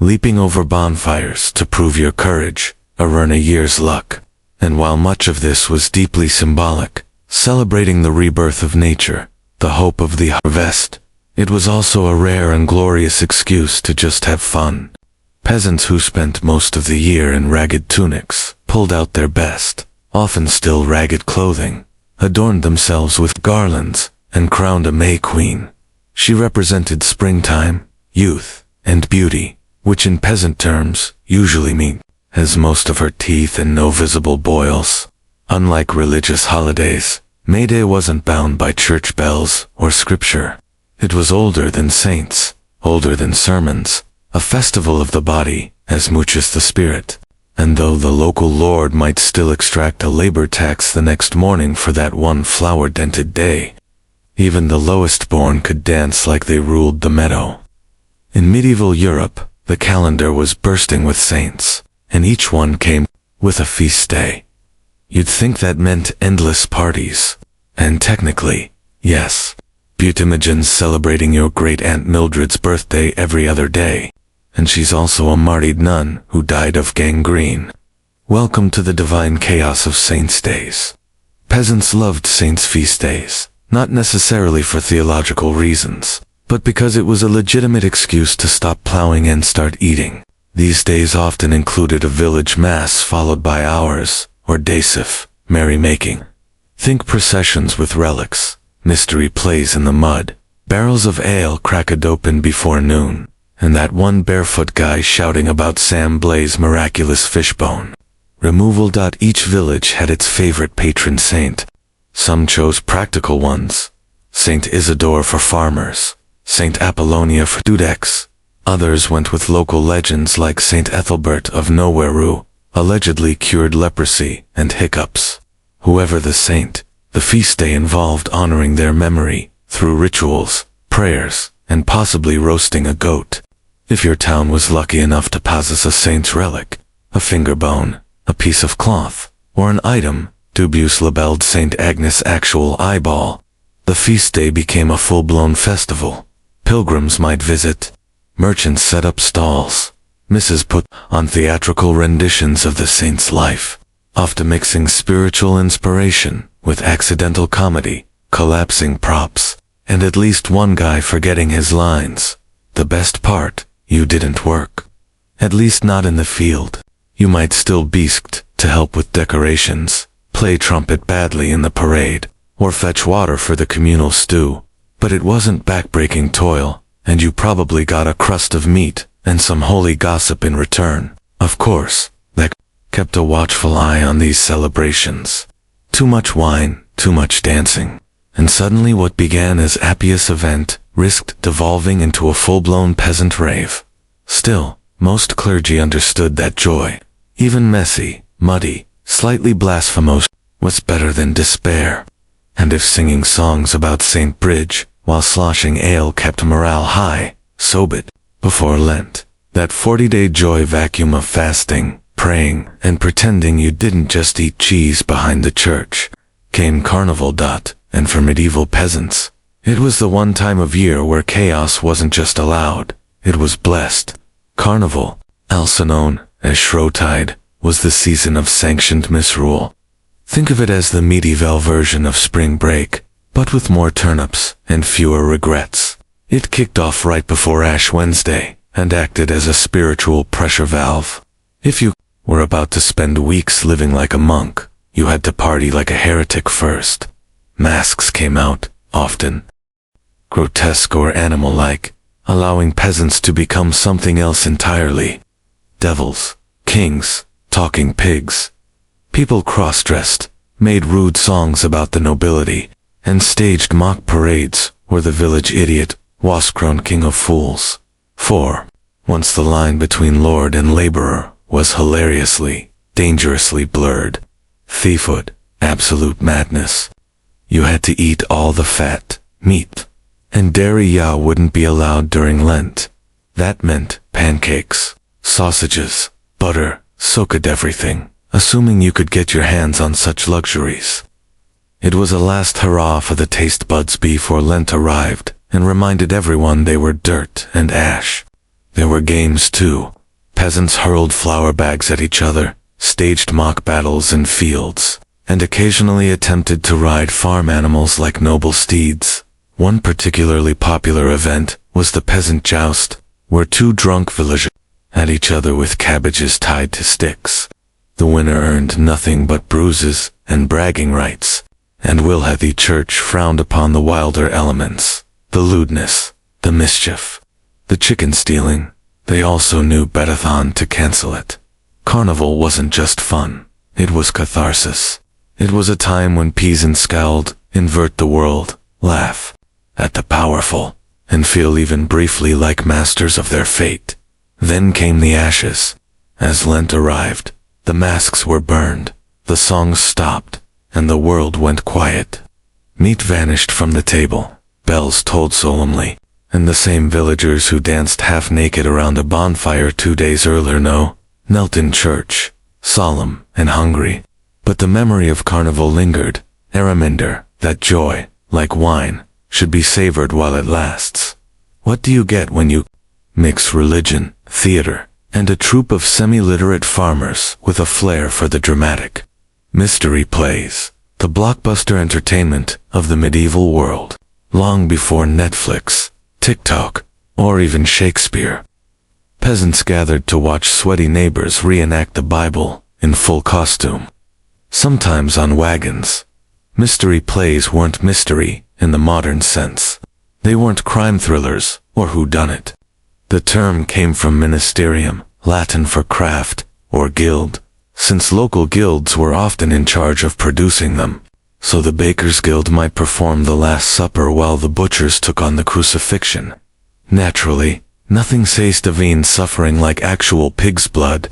leaping over bonfires to prove your courage, or earn a year's luck. And while much of this was deeply symbolic, celebrating the rebirth of nature, the hope of the harvest, it was also a rare and glorious excuse to just have fun. Peasants who spent most of the year in ragged tunics pulled out their best, often still ragged clothing, adorned themselves with garlands, and crowned a May Queen. She represented springtime, youth, and beauty, which in peasant terms usually mean has most of her teeth and no visible boils. Unlike religious holidays, May Day wasn't bound by church bells or scripture. It was older than saints, older than sermons, a festival of the body as much as the spirit. And though the local lord might still extract a labor tax the next morning for that one flower-dented day, even the lowest born could dance like they ruled the meadow. In medieval Europe, the calendar was bursting with saints, and each one came with a feast day. You'd think that meant endless parties. And technically, yes, Beautimogen's celebrating your great-aunt Mildred's birthday every other day, and she's also a martyred nun who died of gangrene. Welcome to the divine chaos of saints' days. Peasants loved saints' feast days, not necessarily for theological reasons, but because it was a legitimate excuse to stop plowing and start eating. These days often included a village mass followed by hours, or daysif, merrymaking. Think processions with relics, mystery plays in the mud, barrels of ale cracked open before noon, and that one barefoot guy shouting about Sam Blaze' miraculous fishbone removal. Each village had its favorite patron saint. Some chose practical ones. Saint Isidore for farmers, Saint Apollonia for students. Others went with local legends like Saint Ethelbert of Nowhere, who allegedly cured leprosy and hiccups. Whoever the saint, the feast day involved honoring their memory through rituals, prayers, and possibly roasting a goat. If your town was lucky enough to possess a saint's relic, a finger bone, a piece of cloth, or an item dubious labeled Saint Agnes' actual eyeball, the feast day became a full-blown festival. Pilgrims might visit, merchants set up stalls, Mrs. put on theatrical renditions of the saint's life, often mixing spiritual inspiration with accidental comedy, collapsing props, and at least one guy forgetting his lines. The best part, you didn't work. At least not in the field. You might still beasked to help with decorations, play trumpet badly in the parade, or fetch water for the communal stew, but it wasn't backbreaking toil, and you probably got a crust of meat and some holy gossip in return. Of course, that kept a watchful eye on these celebrations. Too much wine, too much dancing, and suddenly what began as Appius event risked devolving into a full-blown peasant rave. Still, most clergy understood that joy, even messy, muddy, slightly blasphemous, was better than despair. And if singing songs about St. Bridge while sloshing ale kept morale high, so be it. Before Lent, that 40-day joy vacuum of fasting, praying, and pretending you didn't just eat cheese behind the church, came Carnival. And for medieval peasants, it was the one time of year where chaos wasn't just allowed, it was blessed. Carnival, also known as Shrovetide, was the season of sanctioned misrule. Think of it as the medieval version of spring break, but with more turnips and fewer regrets. It kicked off right before Ash Wednesday and acted as a spiritual pressure valve. If you were about to spend weeks living like a monk, you had to party like a heretic first. Masks came out, often grotesque or animal-like, allowing peasants to become something else entirely. Devils, kings, talking pigs. People cross-dressed, made rude songs about the nobility, and staged mock parades where the village idiot was crowned king of fools. For, once the line between lord and laborer was hilariously, dangerously blurred. Thiefhood, absolute madness. You had to eat all the fat, meat, and dairy wouldn't be allowed during Lent. That meant pancakes, sausages, butter, soaked everything, assuming you could get your hands on such luxuries. It was a last hurrah for the taste buds before Lent arrived and reminded everyone they were dirt and ash. There were games too. Peasants hurled flour bags at each other, staged mock battles in fields, and occasionally attempted to ride farm animals like noble steeds. One particularly popular event was the peasant joust, where two drunk villagers at each other with cabbages tied to sticks. The winner earned nothing but bruises and bragging rights, and Wilheathy Church frowned upon the wilder elements, the lewdness, the mischief, the chicken stealing. They also knew Bedtime to cancel it. Carnival wasn't just fun, it was catharsis. It was a time when peasants scowled, invert the world, laugh at the powerful, and feel even briefly like masters of their fate. Then came the ashes. As Lent arrived, the masks were burned, the songs stopped, and the world went quiet. Meat vanished from the table, bells tolled solemnly, and the same villagers who danced half-naked around a bonfire 2 days earlier knelt in church, solemn and hungry. But the memory of Carnival lingered, a reminder that joy, like wine, should be savored while it lasts. What do you get when you mix religion, theater, and a troupe of semi-literate farmers with a flair for the dramatic? Mystery plays, the blockbuster entertainment of the medieval world, long before Netflix, TikTok, or even Shakespeare. Peasants gathered to watch sweaty neighbors reenact the Bible in full costume, sometimes on wagons. Mystery plays weren't mystery in the modern sense. They weren't crime thrillers or whodunit. The term came from ministerium, Latin for craft or guild, since local guilds were often in charge of producing them. So the Bakers' Guild might perform the Last Supper while the butchers took on the crucifixion. Naturally, nothing says divine suffering like actual pig's blood,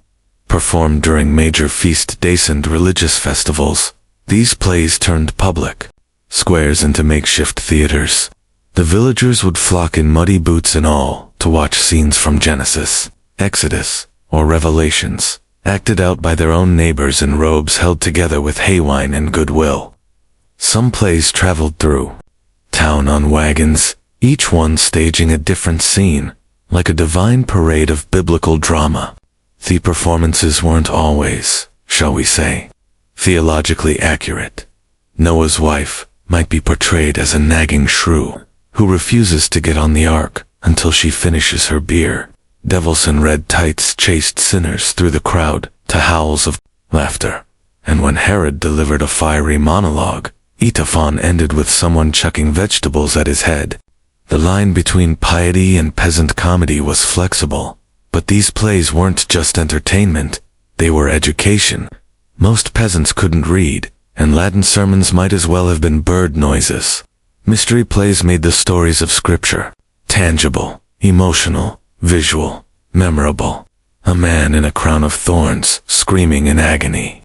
performed during major feast days and religious festivals. These plays turned public squares into makeshift theaters. The villagers would flock in muddy boots and all to watch scenes from Genesis, Exodus, or Revelations, acted out by their own neighbors in robes held together with haywine and goodwill. Some plays traveled through town on wagons, each one staging a different scene, like a divine parade of biblical drama. The performances weren't always, shall we say, theologically accurate. Noah's wife might be portrayed as a nagging shrew who refuses to get on the ark until she finishes her beer. Devils in red tights chased sinners through the crowd to howls of laughter. And when Herod delivered a fiery monologue, Etaphon ended with someone chucking vegetables at his head. The line between piety and peasant comedy was flexible, but these plays weren't just entertainment, they were education. Most peasants couldn't read, and Latin sermons might as well have been bird noises. Mystery plays made the stories of Scripture tangible, emotional, visual, memorable. A man in a crown of thorns, screaming in agony.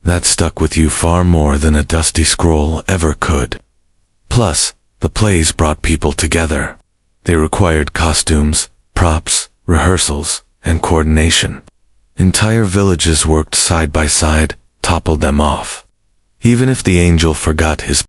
That stuck with you far more than a dusty scroll ever could. Plus, the plays brought people together. They required costumes, props, rehearsals, and coordination. Entire villages worked side by side, toppled them off. Even if the angel forgot his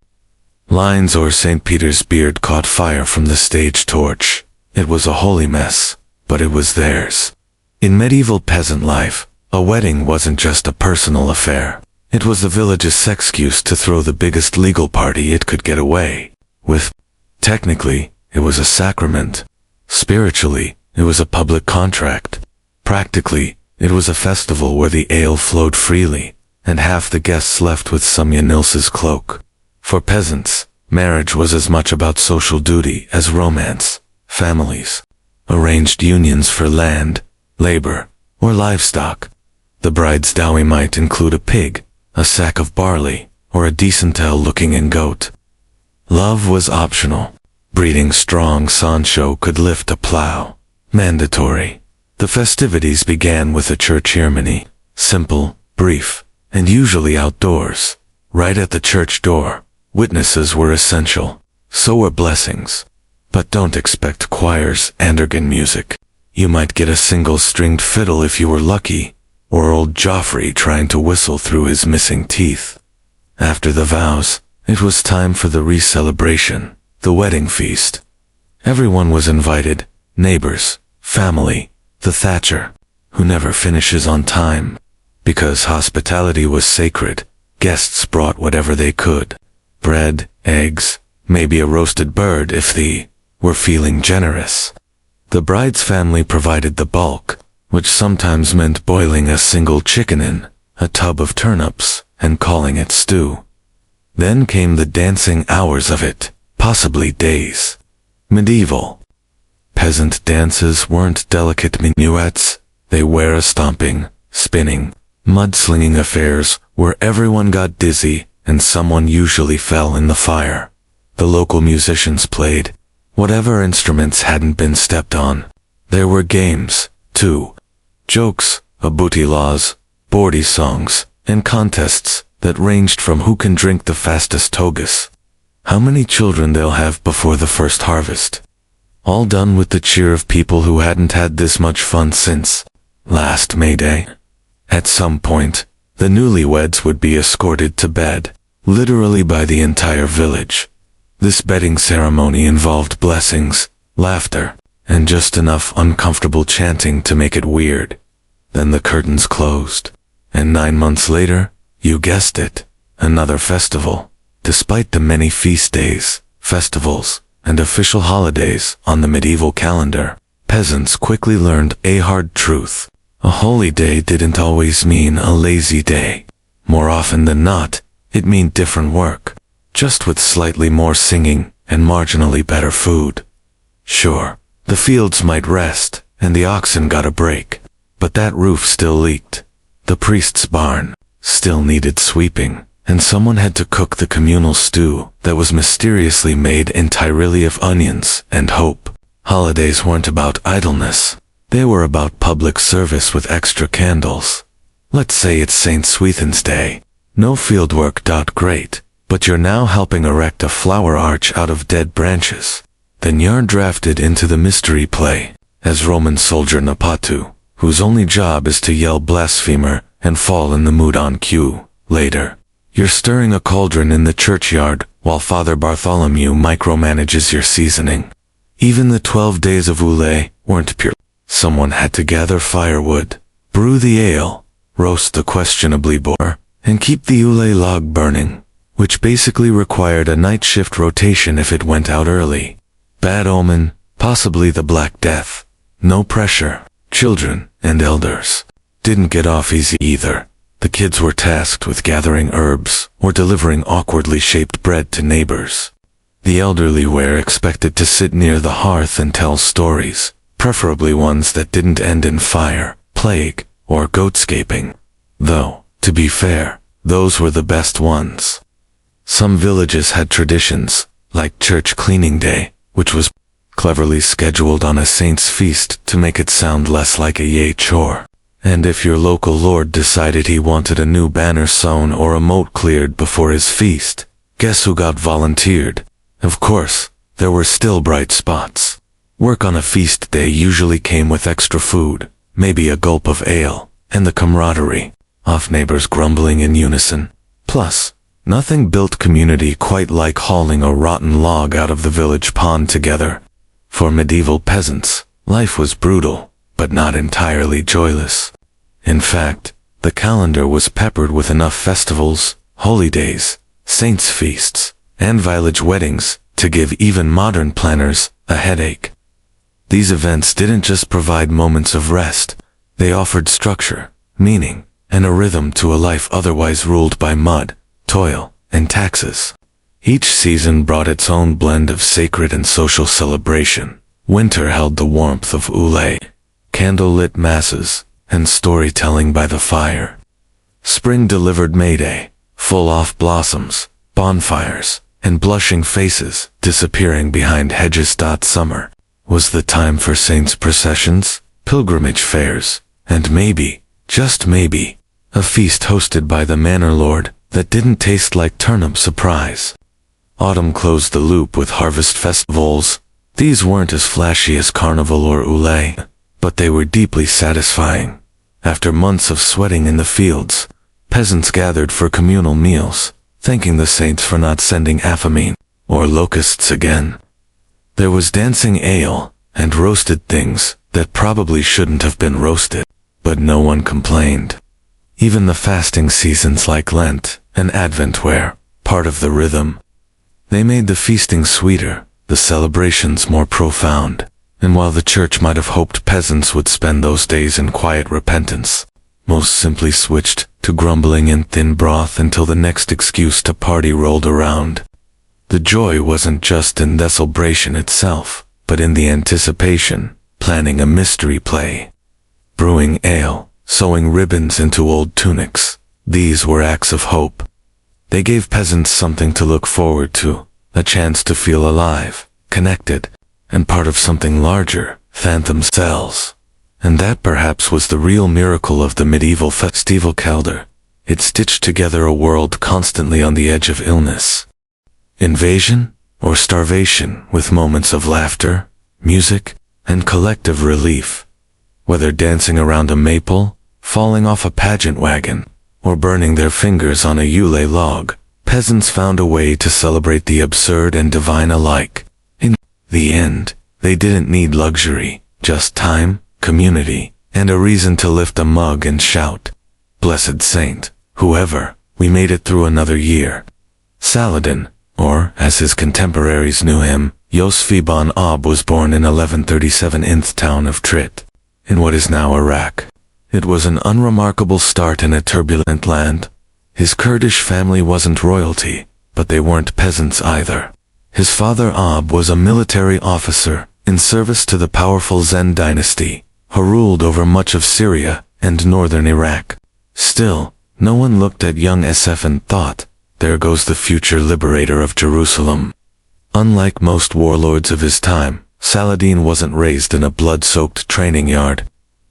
lines or St. Peter's beard caught fire from the stage torch, it was a holy mess, but it was theirs. In medieval peasant life, a wedding wasn't just a personal affair. It was the village's excuse to throw the biggest legal party it could get away with. Technically, it was a sacrament. Spiritually, it was a public contract. Practically, it was a festival where the ale flowed freely, and half the guests left with Sumya Nils's cloak. For peasants, marriage was as much about social duty as romance. Families arranged unions for land, labor, or livestock. The bride's dowry might include a pig, a sack of barley, or a decent-looking goat. Love was optional. Breeding strong Sancho could lift a plow. Mandatory. The festivities began with a church ceremony, simple, brief, and usually outdoors. Right at the church door, witnesses were essential. So were blessings. But don't expect choirs and organ music. You might get a single-stringed fiddle if you were lucky, or old Joffrey trying to whistle through his missing teeth. After the vows, it was time for the re-celebration, the wedding feast. Everyone was invited, neighbors, family, the thatcher, who never finishes on time. Because hospitality was sacred, guests brought whatever they could. Bread, eggs, maybe a roasted bird if they were feeling generous. The bride's family provided the bulk, which sometimes meant boiling a single chicken in a tub of turnips and calling it stew. Then came the dancing hours of it, possibly days. Medieval peasant dances weren't delicate minuets, they were a stomping, spinning, mudslinging affairs where everyone got dizzy and someone usually fell in the fire. The local musicians played whatever instruments hadn't been stepped on. There were games, too. Jokes, abuti laws, boardy songs, and contests that ranged from who can drink the fastest togas, how many children they'll have before the first harvest. All done with the cheer of people who hadn't had this much fun since last May Day. At some point, the newlyweds would be escorted to bed, literally by the entire village. This bedding ceremony involved blessings, laughter, and just enough uncomfortable chanting to make it weird. Then the curtains closed, and 9 months later, you guessed it, another festival. Despite the many feast days, festivals, and official holidays on the medieval calendar, peasants quickly learned a hard truth. A holy day didn't always mean a lazy day. More often than not, it meant different work, just with slightly more singing and marginally better food. Sure, the fields might rest, and the oxen got a break, but that roof still leaked. The priest's barn still needed sweeping, and someone had to cook the communal stew that was mysteriously made entirely of onions and hope. Holidays weren't about idleness. They were about public service with extra candles. Let's say it's St. Swethin's Day. No fieldwork. Great, but you're now helping erect a flower arch out of dead branches. Then you're drafted into the mystery play as Roman soldier Napatu, whose only job is to yell blasphemer and fall in the mood on cue. Later, you're stirring a cauldron in the churchyard while Father Bartholomew micromanages your seasoning. Even the 12 days of Ule weren't pure. Someone had to gather firewood, brew the ale, roast the questionably boar, and keep the Ule log burning, which basically required a night shift rotation if it went out early. Bad omen, possibly the Black Death. No pressure. Children and elders didn't get off easy either. The kids were tasked with gathering herbs or delivering awkwardly shaped bread to neighbors. The elderly were expected to sit near the hearth and tell stories, preferably ones that didn't end in fire, plague, or goatscaping. Though, to be fair, those were the best ones. Some villages had traditions, like church cleaning day, which was cleverly scheduled on a saint's feast to make it sound less like a chore. And if your local lord decided he wanted a new banner sewn or a moat cleared before his feast, guess who got volunteered? Of course, there were still bright spots. Work on a feast day usually came with extra food, maybe a gulp of ale, and the camaraderie of neighbors grumbling in unison. Plus, nothing built community quite like hauling a rotten log out of the village pond together. For medieval peasants, life was brutal, but not entirely joyless. In fact, the calendar was peppered with enough festivals, holy days, saints' feasts, and village weddings to give even modern planners a headache. These events didn't just provide moments of rest, they offered structure, meaning, and a rhythm to a life otherwise ruled by mud, toil, and taxes. Each season brought its own blend of sacred and social celebration. Winter held the warmth of Ule, candle-lit masses, and storytelling by the fire. Spring delivered May Day, full of blossoms, bonfires, and blushing faces disappearing behind hedges. Summer was the time for saints' processions, pilgrimage fairs, and maybe, just maybe, a feast hosted by the manor lord that didn't taste like turnip surprise. Autumn closed the loop with harvest festivals. These weren't as flashy as Carnival or Ule, but they were deeply satisfying. After months of sweating in the fields, peasants gathered for communal meals, thanking the saints for not sending affamine or locusts again. There was dancing ale and roasted things that probably shouldn't have been roasted, but no one complained. Even the fasting seasons like Lent and Advent were part of the rhythm. They made the feasting sweeter, the celebrations more profound, and while the church might have hoped peasants would spend those days in quiet repentance, most simply switched to grumbling in thin broth until the next excuse to party rolled around. The joy wasn't just in the celebration itself, but in the anticipation, planning a mystery play, brewing ale, sewing ribbons into old tunics. These were acts of hope. They gave peasants something to look forward to, a chance to feel alive, connected, and part of something larger than themselves. And that perhaps was the real miracle of the medieval festival calendar. It stitched together a world constantly on the edge of illness, invasion, or starvation, with moments of laughter, music, and collective relief. Whether dancing around a maple, falling off a pageant wagon, or burning their fingers on a Yule log, peasants found a way to celebrate the absurd and divine alike. In the end, they didn't need luxury, just time, community, and a reason to lift a mug and shout, "Blessed Saint, whoever, we made it through another year." Saladin, or, as his contemporaries knew him, Yosef ibn Ab, was born in 1137 in the town of Trit, in what is now Iraq. It was an unremarkable start in a turbulent land. His Kurdish family wasn't royalty, but they weren't peasants either. His father Ab was a military officer in service to the powerful Zen dynasty, who ruled over much of Syria and northern Iraq. Still, no one looked at young Yosef and thought, there goes the future liberator of Jerusalem. Unlike most warlords of his time, Saladin wasn't raised in a blood-soaked training yard.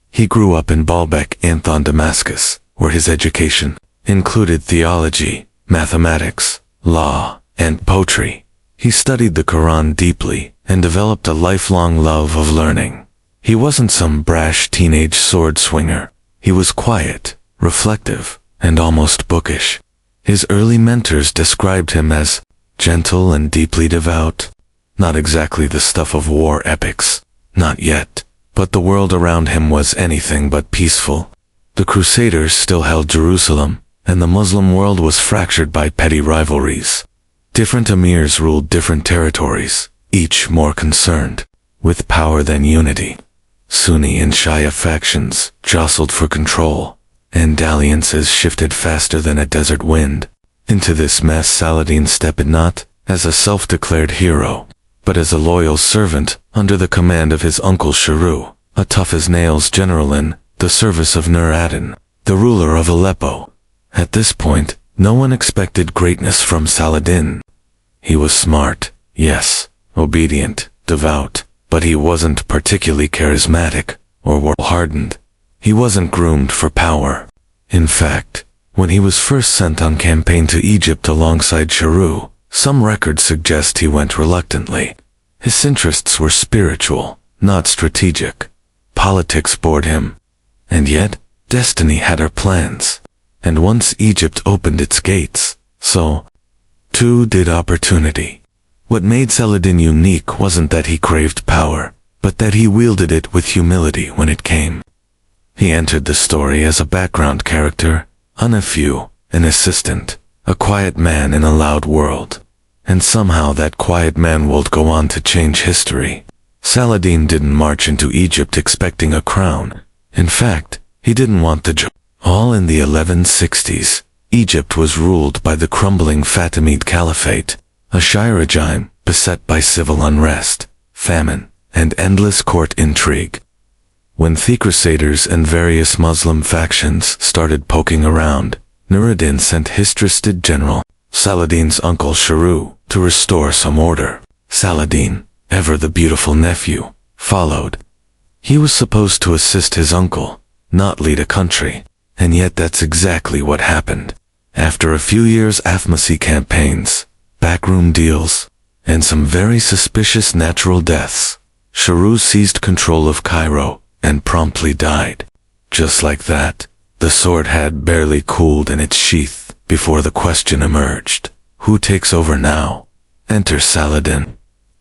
He grew up in Baalbek and on Damascus, where his education included theology, mathematics, law, and poetry. He studied the Quran deeply and developed a lifelong love of learning. He wasn't some brash teenage sword swinger. He was quiet, reflective, and almost bookish. His early mentors described him as gentle and deeply devout. not exactly the stuff of war epics, not yet, but the world around him was anything but peaceful. The Crusaders still held Jerusalem, and the Muslim world was fractured by petty rivalries. Different emirs ruled different territories, each more concerned with power than unity. Sunni and Shia factions jostled for control, and alliances shifted faster than a desert wind. Into this mess Saladin stepped not as a self-declared hero, but as a loyal servant under the command of his uncle Sharu, a tough-as-nails general in the service of Nur ad-Din, the ruler of Aleppo. At this point, no one expected greatness from Saladin. He was smart, yes, obedient, devout, but he wasn't particularly charismatic or war-hardened. He wasn't groomed for power. In fact, when he was first sent on campaign to Egypt alongside Sharu, some records suggest he went reluctantly. His interests were spiritual, not strategic. Politics bored him. And yet, destiny had her plans. And once Egypt opened its gates, so too did opportunity. What made Saladin unique wasn't that he craved power, but that he wielded it with humility when it came. He entered the story as a background character, a nephew, an assistant, a quiet man in a loud world. And somehow that quiet man would go on to change history. Saladin didn't march into Egypt expecting a crown. In fact, he didn't want the job. All in the 1160s, Egypt was ruled by the crumbling Fatimid Caliphate, a Shia regime beset by civil unrest, famine, and endless court intrigue. When the Crusaders and various Muslim factions started poking around, Nur ad-Din sent his trusted general, Saladin's uncle Sharu, to restore some order. Saladin, ever the beautiful nephew, followed. He was supposed to assist his uncle, not lead a country, and yet that's exactly what happened. After a few years Afmasi campaigns, backroom deals, and some very suspicious natural deaths, Sharu seized control of Cairo and promptly died. Just like that, the sword had barely cooled in its sheath before the question emerged: who takes over now? Enter Saladin.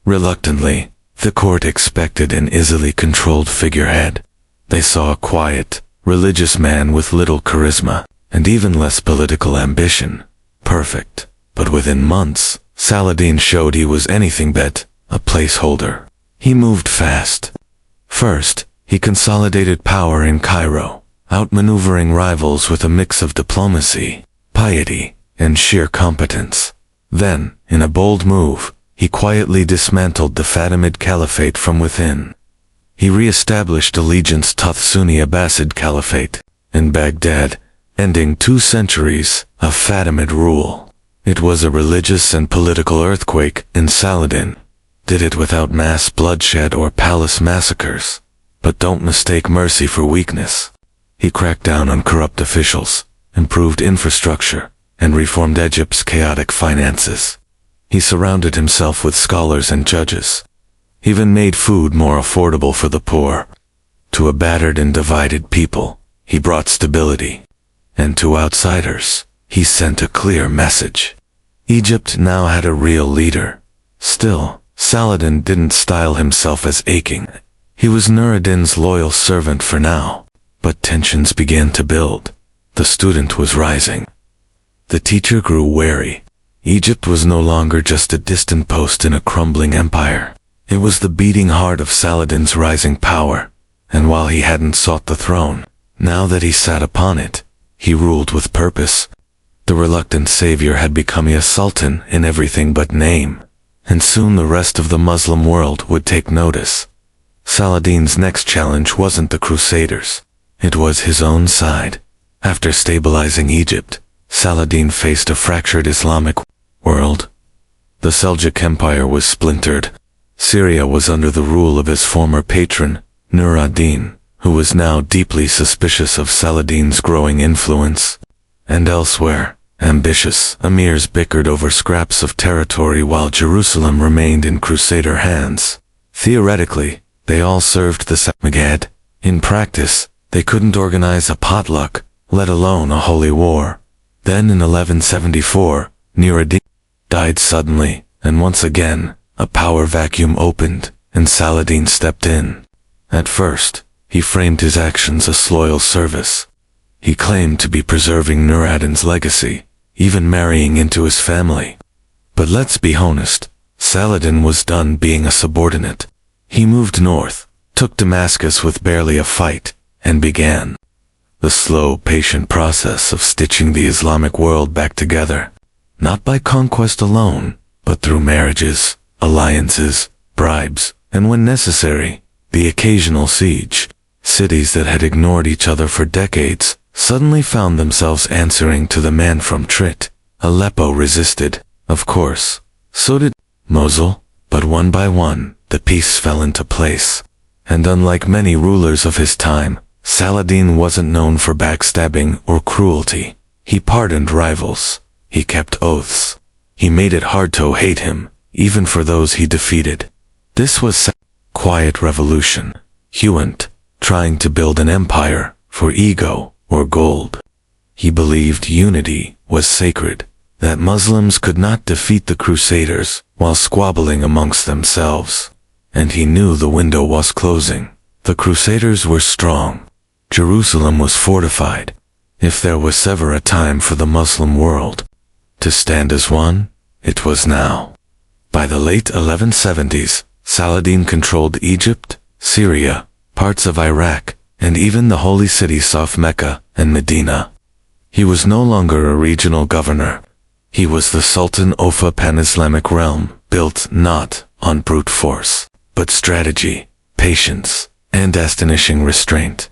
Reluctantly, the court expected an easily controlled figurehead. They saw a quiet, religious man with little charisma, and even less political ambition. Perfect. But within months, Saladin showed he was anything but a placeholder. He moved fast. First, he consolidated power in Cairo, outmaneuvering rivals with a mix of diplomacy, piety, and sheer competence. Then, in a bold move, he quietly dismantled the Fatimid Caliphate from within. He re-established allegiance to the Sunni Abbasid Caliphate in Baghdad, ending 2 centuries of Fatimid rule. It was a religious and political earthquake, and Saladin did it without mass bloodshed or palace massacres. But don't mistake mercy for weakness. He cracked down on corrupt officials, improved infrastructure, and reformed Egypt's chaotic finances. He surrounded himself with scholars and judges. Even made food more affordable for the poor. To a battered and divided people, he brought stability. And to outsiders, he sent a clear message. Egypt now had a real leader. Still, Saladin didn't style himself as aching. He was Nur ad-Din's loyal servant for now. But tensions began to build. The student was rising. The teacher grew wary. Egypt was no longer just a distant post in a crumbling empire. It was the beating heart of Saladin's rising power. And while he hadn't sought the throne, now that he sat upon it, he ruled with purpose. The reluctant savior had become a sultan in everything but name, and soon the rest of the Muslim world would take notice. Saladin's next challenge wasn't the Crusaders. It was his own side. After stabilizing Egypt, Saladin faced a fractured Islamic world. The Seljuk Empire was splintered. Syria was under the rule of his former patron, Nur ad-Din, who was now deeply suspicious of Saladin's growing influence. And elsewhere, ambitious emirs bickered over scraps of territory while Jerusalem remained in Crusader hands. Theoretically, they all served the Samagad. In practice, they couldn't organize a potluck, let alone a holy war. Then in 1174, Nur ad-Din died suddenly, and once again, a power vacuum opened, and Saladin stepped in. At first, he framed his actions as loyal service. He claimed to be preserving Nur ad-Din's legacy, even marrying into his family. But let's be honest, Saladin was done being a subordinate. He moved north, took Damascus with barely a fight, and began the slow, patient process of stitching the Islamic world back together, not by conquest alone, but through marriages, alliances, bribes, and when necessary, the occasional siege. Cities that had ignored each other for decades suddenly found themselves answering to the man from Trit. Aleppo resisted, of course. So did Mosul, but one by one, the peace fell into place. And unlike many rulers of his time, Saladin wasn't known for backstabbing or cruelty. He pardoned rivals. He kept oaths. He made it hard to hate him, even for those he defeated. This was quiet revolution. He wasn't trying to build an empire for ego or gold. He believed unity was sacred, that Muslims could not defeat the Crusaders while squabbling amongst themselves. And he knew the window was closing. The Crusaders were strong. Jerusalem was fortified. If there was ever a time for the Muslim world to stand as one, it was now. By the late 1170s, Saladin controlled Egypt, Syria, parts of Iraq, and even the holy cities of Mecca and Medina. He was no longer a regional governor. He was the Sultan of a pan-Islamic realm, built not on brute force, but strategy, patience, and astonishing restraint.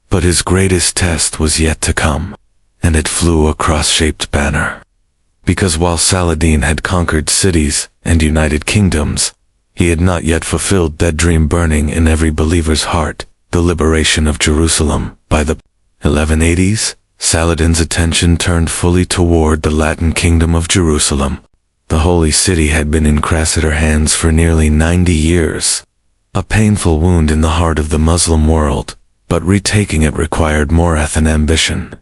But his greatest test was yet to come, and it flew a cross-shaped banner. Because while Saladin had conquered cities and united kingdoms, he had not yet fulfilled that dream burning in every believer's heart, the liberation of Jerusalem. By the 1180s, Saladin's attention turned fully toward the Latin kingdom of Jerusalem. The holy city had been in Crusader hands for nearly 90 years. A painful wound in the heart of the Muslim world, but retaking it required more than ambition.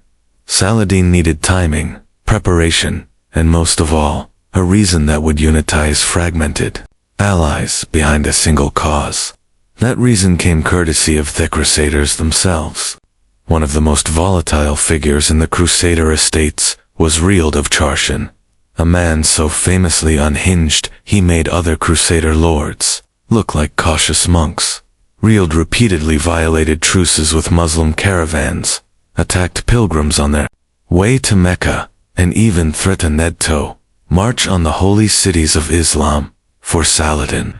Saladin needed timing, preparation, and most of all, a reason that would unitize fragmented allies behind a single cause. That reason came courtesy of the Crusaders themselves. One of the most volatile figures in the Crusader estates was Riald of Charshan, a man so famously unhinged he made other Crusader lords look like cautious monks. Riald repeatedly violated truces with Muslim caravans, attacked pilgrims on their way to Mecca, and even threatened to march on the holy cities of Islam. For Saladin,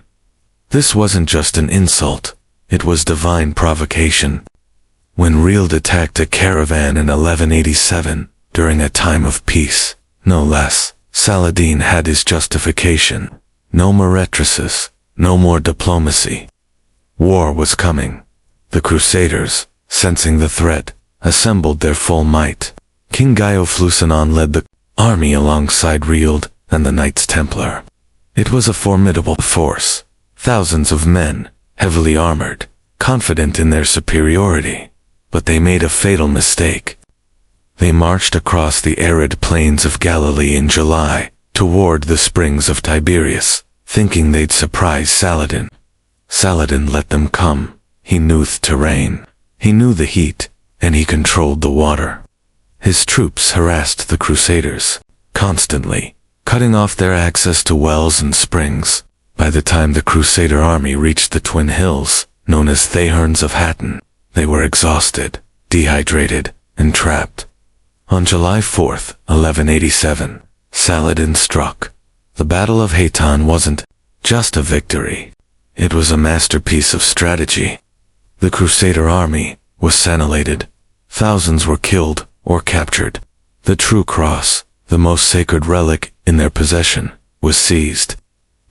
this wasn't just an insult, it was divine provocation. When Riald attacked a caravan in 1187, during a time of peace, no less, Saladin had his justification. No more retroces, no more diplomacy. War was coming. The Crusaders, sensing the threat, assembled their full might. King Gaio Flusanon led the army alongside Riald and the Knights Templar. It was a formidable force, thousands of men, heavily armored, confident in their superiority. But they made a fatal mistake. They marched across the arid plains of Galilee in July, toward the springs of Tiberias, thinking they'd surprise Saladin. Saladin let them come. He knew the terrain. He knew the heat, and he controlled the water. His troops harassed the Crusaders, constantly, cutting off their access to wells and springs. By the time the Crusader army reached the Twin Hills, known as Thayherns of Hattin, they were exhausted, dehydrated, and trapped. On July 4th, 1187, Saladin struck. The Battle of Hattin wasn't just a victory. It was a masterpiece of strategy. The Crusader army was annihilated. Thousands were killed or captured. The true cross, the most sacred relic in their possession, was seized.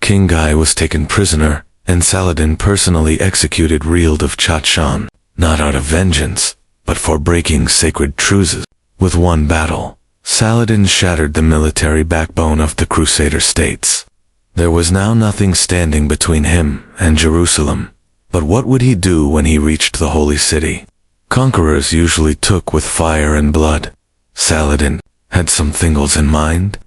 King Guy was taken prisoner, and Saladin personally executed Riald of Charshan, not out of vengeance, but for breaking sacred truces. With one battle, Saladin shattered the military backbone of the Crusader states. There was now nothing standing between him and Jerusalem. But what would he do when he reached the holy city? Conquerors usually took with fire and blood. Saladin had some things in mind.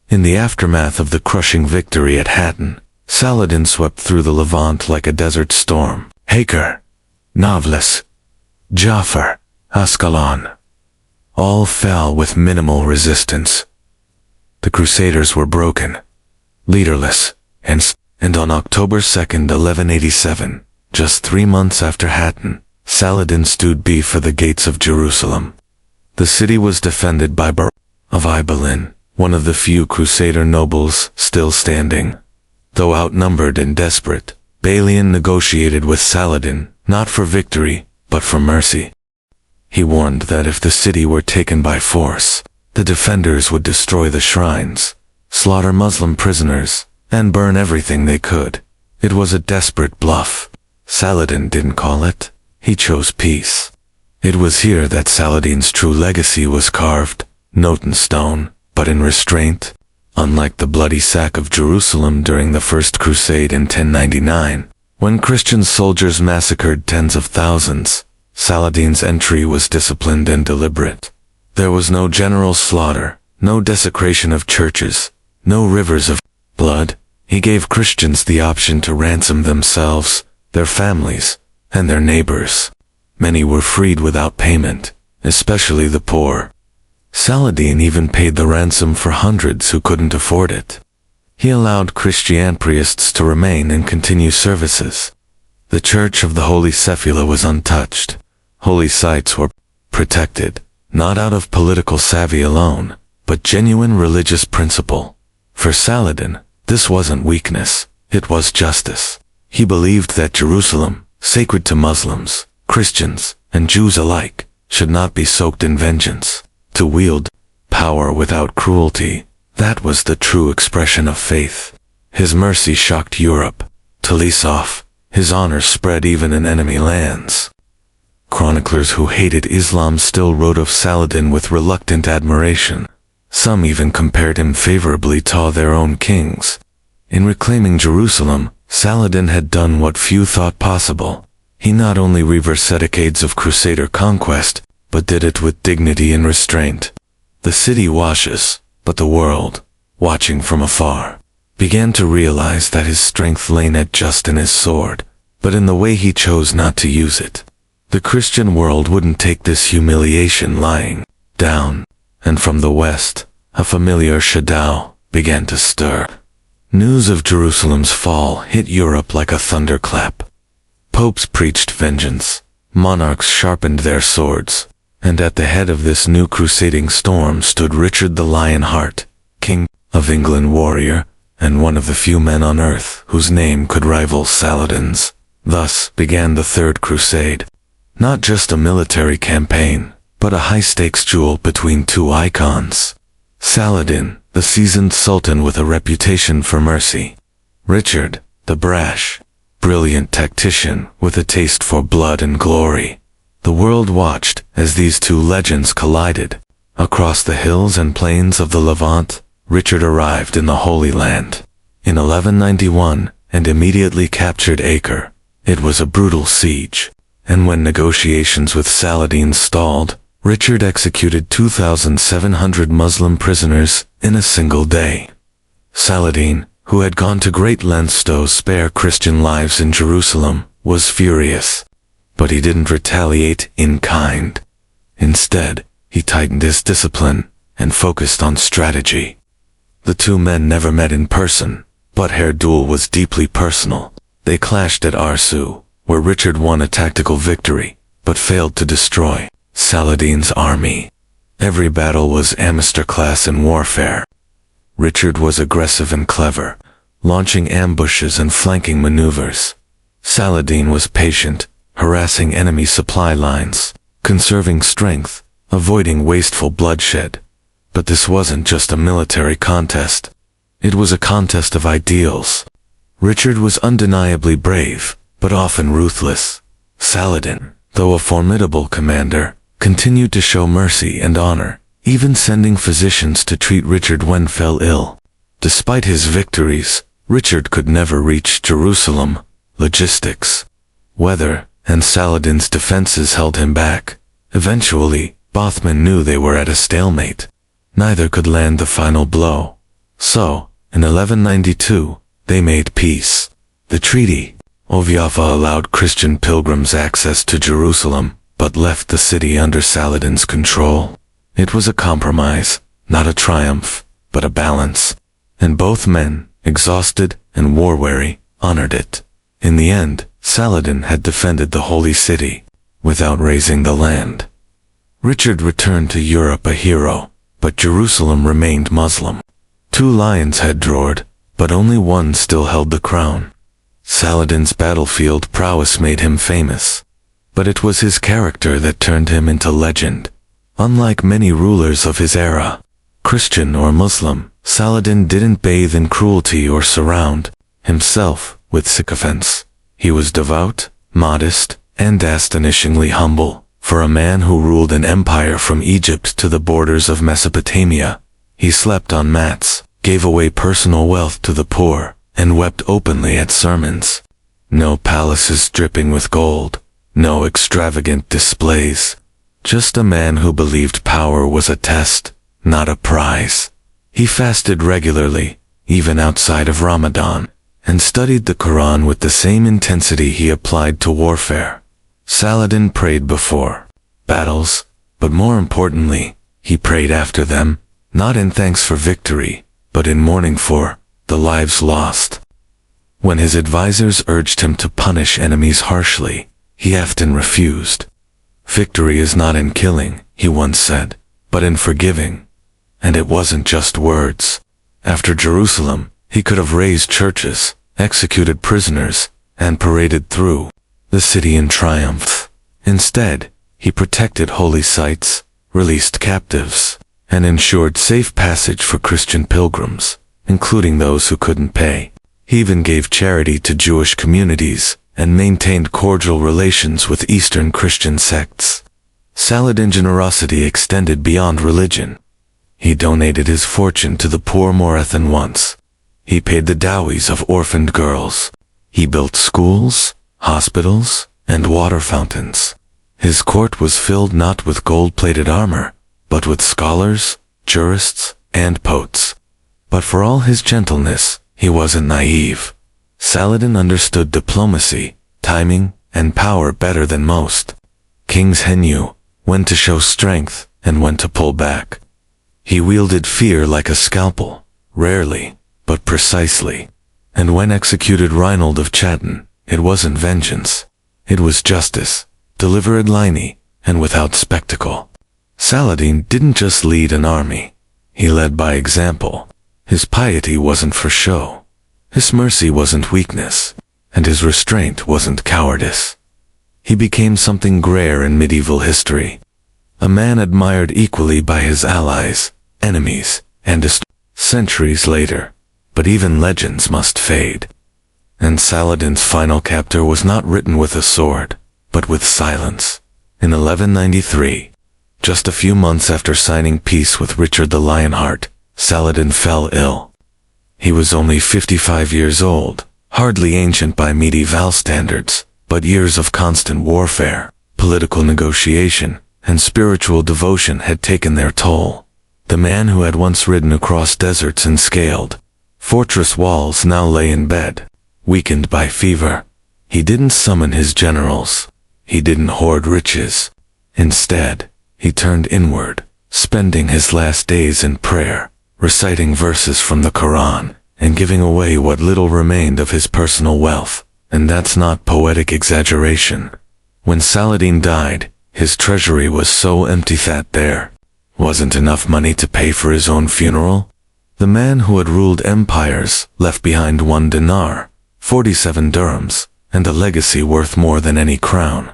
In the aftermath of the crushing victory at Hattin, Saladin swept through the Levant like a desert storm. Acre, Nablus, Jaffa, Ascalon, all fell with minimal resistance. The Crusaders were broken, leaderless, and on October 2nd, 1187, just 3 months after Hattin, Saladin stood before the gates of Jerusalem. The city was defended by Bar of Ibelin, one of the few Crusader nobles still standing. Though outnumbered and desperate, Balian negotiated with Saladin, not for victory, but for mercy. He warned that if the city were taken by force, the defenders would destroy the shrines, slaughter Muslim prisoners, and burn everything they could. It was a desperate bluff. Saladin didn't call it. He chose peace. It was here that Saladin's true legacy was carved, not in stone, but in restraint. Unlike the bloody sack of Jerusalem during the First Crusade in 1099, when Christian soldiers massacred tens of thousands, Saladin's entry was disciplined and deliberate. There was no general slaughter, no desecration of churches, no rivers of blood. He gave Christians the option to ransom themselves, their families, and their neighbors. Many were freed without payment, especially the poor. Saladin even paid the ransom for hundreds who couldn't afford it. He allowed Christian priests to remain and continue services. The Church of the Holy Sepulchre was untouched. Holy sites were protected, not out of political savvy alone, but genuine religious principle. For Saladin, this wasn't weakness, it was justice. He believed that Jerusalem, sacred to Muslims, Christians, and Jews alike, should not be soaked in vengeance. To wield power without cruelty, that was the true expression of faith. His mercy shocked Europe. To lease off, his honor spread even in enemy lands. Chroniclers who hated Islam still wrote of Saladin with reluctant admiration. Some even compared him favorably to their own kings. In reclaiming Jerusalem, Saladin had done what few thought possible. He not only reversed decades of Crusader conquest, but did it with dignity and restraint. The city washes, but the world, watching from afar, began to realize that his strength lay not just in his sword, but in the way he chose not to use it. The Christian world wouldn't take this humiliation lying down, and from the west, a familiar shadow began to stir. News of Jerusalem's fall hit Europe like a thunderclap. Popes preached vengeance, monarchs sharpened their swords, and at the head of this new crusading storm stood Richard the Lionheart, King of England warrior, and one of the few men on earth whose name could rival Saladin's. Thus began the Third Crusade. Not just a military campaign, but a high-stakes duel between two icons. Saladin, the seasoned sultan with a reputation for mercy. Richard, the brash, brilliant tactician with a taste for blood and glory. The world watched as these two legends collided. Across the hills and plains of the Levant, Richard arrived in the Holy Land in 1191 and immediately captured Acre. It was a brutal siege, and when negotiations with Saladin stalled, Richard executed 2,700 Muslim prisoners in a single day. Saladin, who had gone to great lengths to spare Christian lives in Jerusalem, was furious. But he didn't retaliate in kind. Instead, he tightened his discipline and focused on strategy. The two men never met in person, but their duel was deeply personal. They clashed at Arsu, where Richard won a tactical victory, but failed to destroy Saladin's army. Every battle was amateur-class in warfare. Richard was aggressive and clever, launching ambushes and flanking maneuvers. Saladin was patient, harassing enemy supply lines, conserving strength, avoiding wasteful bloodshed. But this wasn't just a military contest. It was a contest of ideals. Richard was undeniably brave, but often ruthless. Saladin, though a formidable commander, continued to show mercy and honor, even sending physicians to treat Richard when fell ill. Despite his victories, Richard could never reach Jerusalem. Logistics, weather, and Saladin's defenses held him back. Eventually, both men knew they were at a stalemate. Neither could land the final blow. So, in 1192, They made peace. The Treaty of Jaffa allowed Christian pilgrims access to Jerusalem, but left the city under Saladin's control. It was a compromise, not a triumph, but a balance. And both men, exhausted and war-weary, honored it. In the end, Saladin had defended the holy city, without razing the land. Richard returned to Europe a hero, but Jerusalem remained Muslim. 2 lions had roared, but only one still held the crown. Saladin's battlefield prowess made him famous, but it was his character that turned him into legend. Unlike many rulers of his era, Christian or Muslim, Saladin didn't bathe in cruelty or surround himself with sycophants. He was devout, modest, and astonishingly humble. For a man who ruled an empire from Egypt to the borders of Mesopotamia, he slept on mats, gave away personal wealth to the poor, and wept openly at sermons. No palaces dripping with gold, no extravagant displays. Just a man who believed power was a test, not a prize. He fasted regularly, even outside of Ramadan, and studied the Quran with the same intensity he applied to warfare. Saladin prayed before battles, but more importantly, he prayed after them, not in thanks for victory, but in mourning for the lives lost. When his advisors urged him to punish enemies harshly, he often refused. Victory is not in killing, he once said, but in forgiving. And it wasn't just words. After Jerusalem, he could have razed churches, executed prisoners, and paraded through the city in triumph. Instead, he protected holy sites, released captives, and ensured safe passage for Christian pilgrims, including those who couldn't pay. He even gave charity to Jewish communities and maintained cordial relations with Eastern Christian sects. Saladin's generosity extended beyond religion. He donated his fortune to the poor more than once. He paid the dowries of orphaned girls. He built schools, hospitals, and water fountains. His court was filled not with gold-plated armor, but with scholars, jurists, and poets. But for all his gentleness, he wasn't naive. Saladin understood diplomacy, timing, and power better than most. Kings knew when to show strength and when to pull back. He wielded fear like a scalpel, rarely, but precisely. And when executed Reinald of Chatton, it wasn't vengeance. It was justice, delivered liney, and without spectacle. Saladin didn't just lead an army. He led by example. His piety wasn't for show. His mercy wasn't weakness, and his restraint wasn't cowardice. He became something rare in medieval history. A man admired equally by his allies, enemies, and centuries later. But even legends must fade. And Saladin's final chapter was not written with a sword, but with silence. In 1193, just a few months after signing peace with Richard the Lionheart, Saladin fell ill. He was only 55 years old, hardly ancient by medieval standards, but years of constant warfare, political negotiation, and spiritual devotion had taken their toll. The man who had once ridden across deserts and scaled fortress walls now lay in bed, weakened by fever. He didn't summon his generals. He didn't hoard riches. Instead, he turned inward, spending his last days in prayer, reciting verses from the Quran, and giving away what little remained of his personal wealth. And that's not poetic exaggeration. When Saladin died, his treasury was so empty that there wasn't enough money to pay for his own funeral. The man who had ruled empires left behind 1 dinar, 47 dirhams, and a legacy worth more than any crown.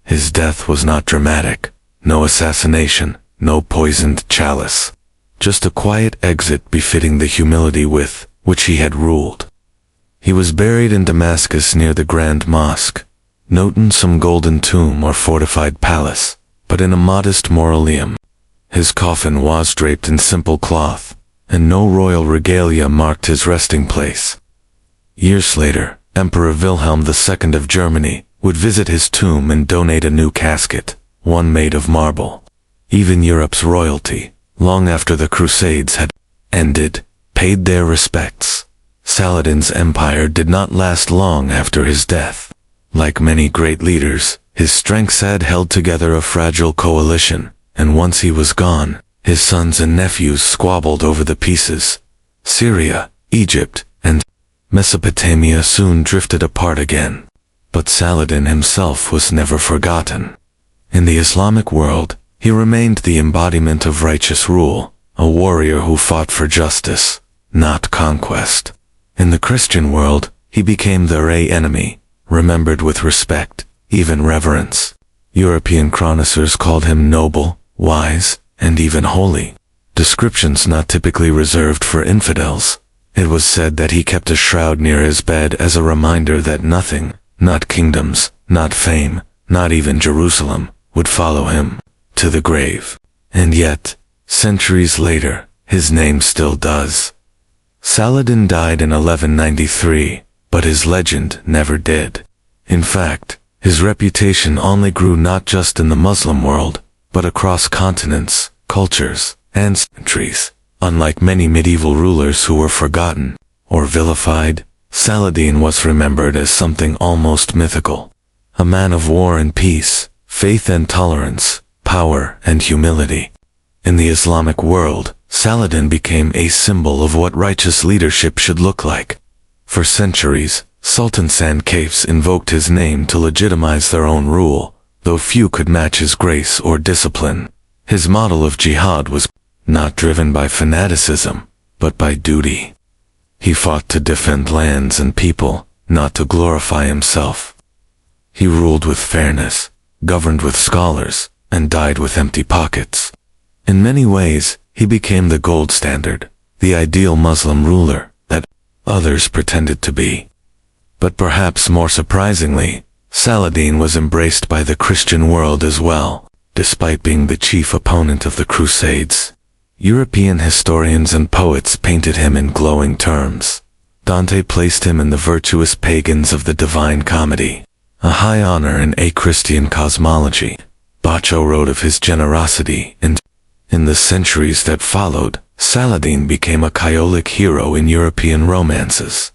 His death was not dramatic, no assassination, no poisoned chalice. Just a quiet exit befitting the humility with which he had ruled. He was buried in Damascus near the Grand Mosque, not in some golden tomb or fortified palace, but in a modest mausoleum. His coffin was draped in simple cloth, and no royal regalia marked his resting place. Years later, Emperor Wilhelm II of Germany would visit his tomb and donate a new casket, one made of marble. Even Europe's royalty, long after the Crusades had ended, paid their respects. Saladin's empire did not last long after his death. Like many great leaders, his strengths had held together a fragile coalition, and once he was gone, his sons and nephews squabbled over the pieces. Syria, Egypt, and Mesopotamia soon drifted apart again. But Saladin himself was never forgotten. In the Islamic world, he remained the embodiment of righteous rule, a warrior who fought for justice, not conquest. In the Christian world, he became their enemy, remembered with respect, even reverence. European chroniclers called him noble, wise, and even holy. Descriptions not typically reserved for infidels. It was said that he kept a shroud near his bed as a reminder that nothing, not kingdoms, not fame, not even Jerusalem, would follow him to the grave. And yet, centuries later, his name still does. Saladin died in 1193, but his legend never did. In fact, his reputation only grew not just in the Muslim world, but across continents, cultures, and centuries. Unlike many medieval rulers who were forgotten or vilified, Saladin was remembered as something almost mythical. A man of war and peace, faith and tolerance, power and humility. In the Islamic world, Saladin became a symbol of what righteous leadership should look like. For centuries, sultans and caliphs invoked his name to legitimize their own rule, though few could match his grace or discipline. His model of jihad was not driven by fanaticism, but by duty. He fought to defend lands and people, not to glorify himself. He ruled with fairness, governed with scholars, and died with empty pockets. In many ways, he became the gold standard, the ideal Muslim ruler that others pretended to be. But perhaps more surprisingly, Saladin was embraced by the Christian world as well, despite being the chief opponent of the Crusades. European historians and poets painted him in glowing terms. Dante placed him in the virtuous pagans of the Divine Comedy, a high honor in a Christian cosmology. Baccio wrote of his generosity, and in the centuries that followed, Saladin became a Catholic hero in European romances.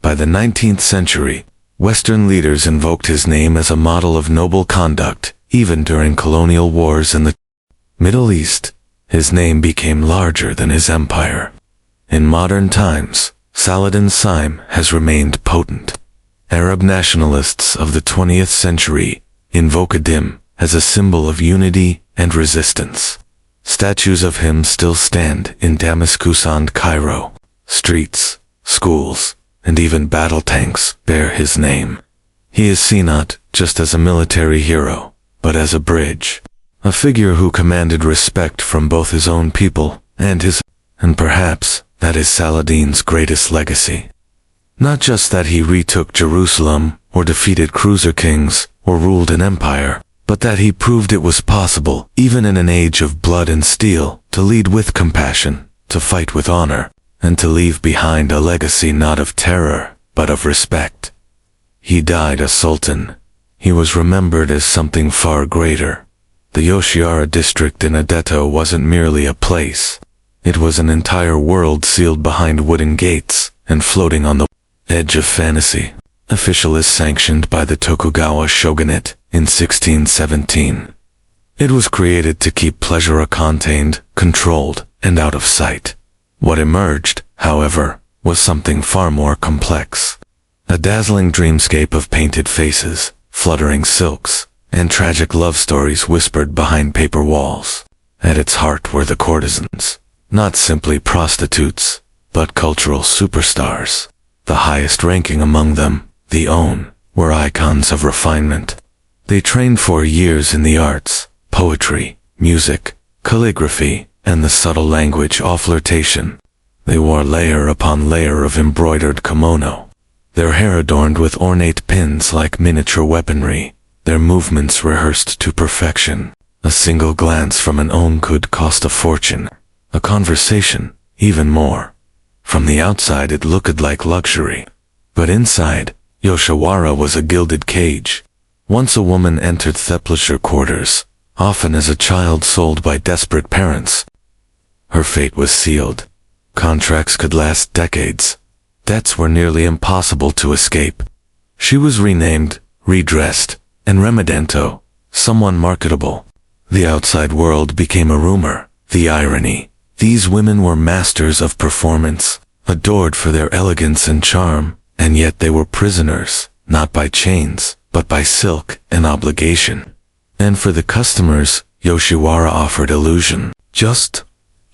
By the 19th century, Western leaders invoked his name as a model of noble conduct, even during colonial wars in the Middle East. His name became larger than his empire. In modern times, Saladin's sign has remained potent. Arab nationalists of the 20th century invoked him as a symbol of unity and resistance. Statues of him still stand in Damascus and Cairo. Streets, schools, and even battle tanks bear his name. He is seen not just as a military hero, but as a bridge. A figure who commanded respect from both his own people and perhaps that is Saladin's greatest legacy. Not just that he retook Jerusalem, or defeated cruiser kings, or ruled an empire, but that he proved it was possible, even in an age of blood and steel, to lead with compassion, to fight with honor, and to leave behind a legacy not of terror, but of respect. He died a sultan. He was remembered as something far greater. The Yoshiara district in Adeto wasn't merely a place. It was an entire world sealed behind wooden gates and floating on the edge of fantasy. Official is sanctioned by the Tokugawa shogunate in 1617. It was created to keep pleasure contained, controlled, and out of sight. What emerged, however, was something far more complex. A dazzling dreamscape of painted faces, fluttering silks, and tragic love stories whispered behind paper walls. At its heart were the courtesans, not simply prostitutes, but cultural superstars. The highest ranking among them, the Own, were icons of refinement. They trained for years in the arts, poetry, music, calligraphy, and the subtle language of flirtation. They wore layer upon layer of embroidered kimono, their hair adorned with ornate pins like miniature weaponry, their movements rehearsed to perfection. A single glance from an Own could cost a fortune, a conversation, even more. From the outside it looked like luxury, but inside, Yoshiwara was a gilded cage. Once a woman entered the pleasure quarters, often as a child sold by desperate parents. Her fate was sealed. Contracts could last decades. debts were nearly impossible to escape. She was renamed, redressed, and remedento, someone marketable. The outside world became a rumor. The irony. These women were masters of performance, adored for their elegance and charm, and yet they were prisoners, not by chains, but by silk and obligation. And for the customers, Yoshiwara offered illusion. Just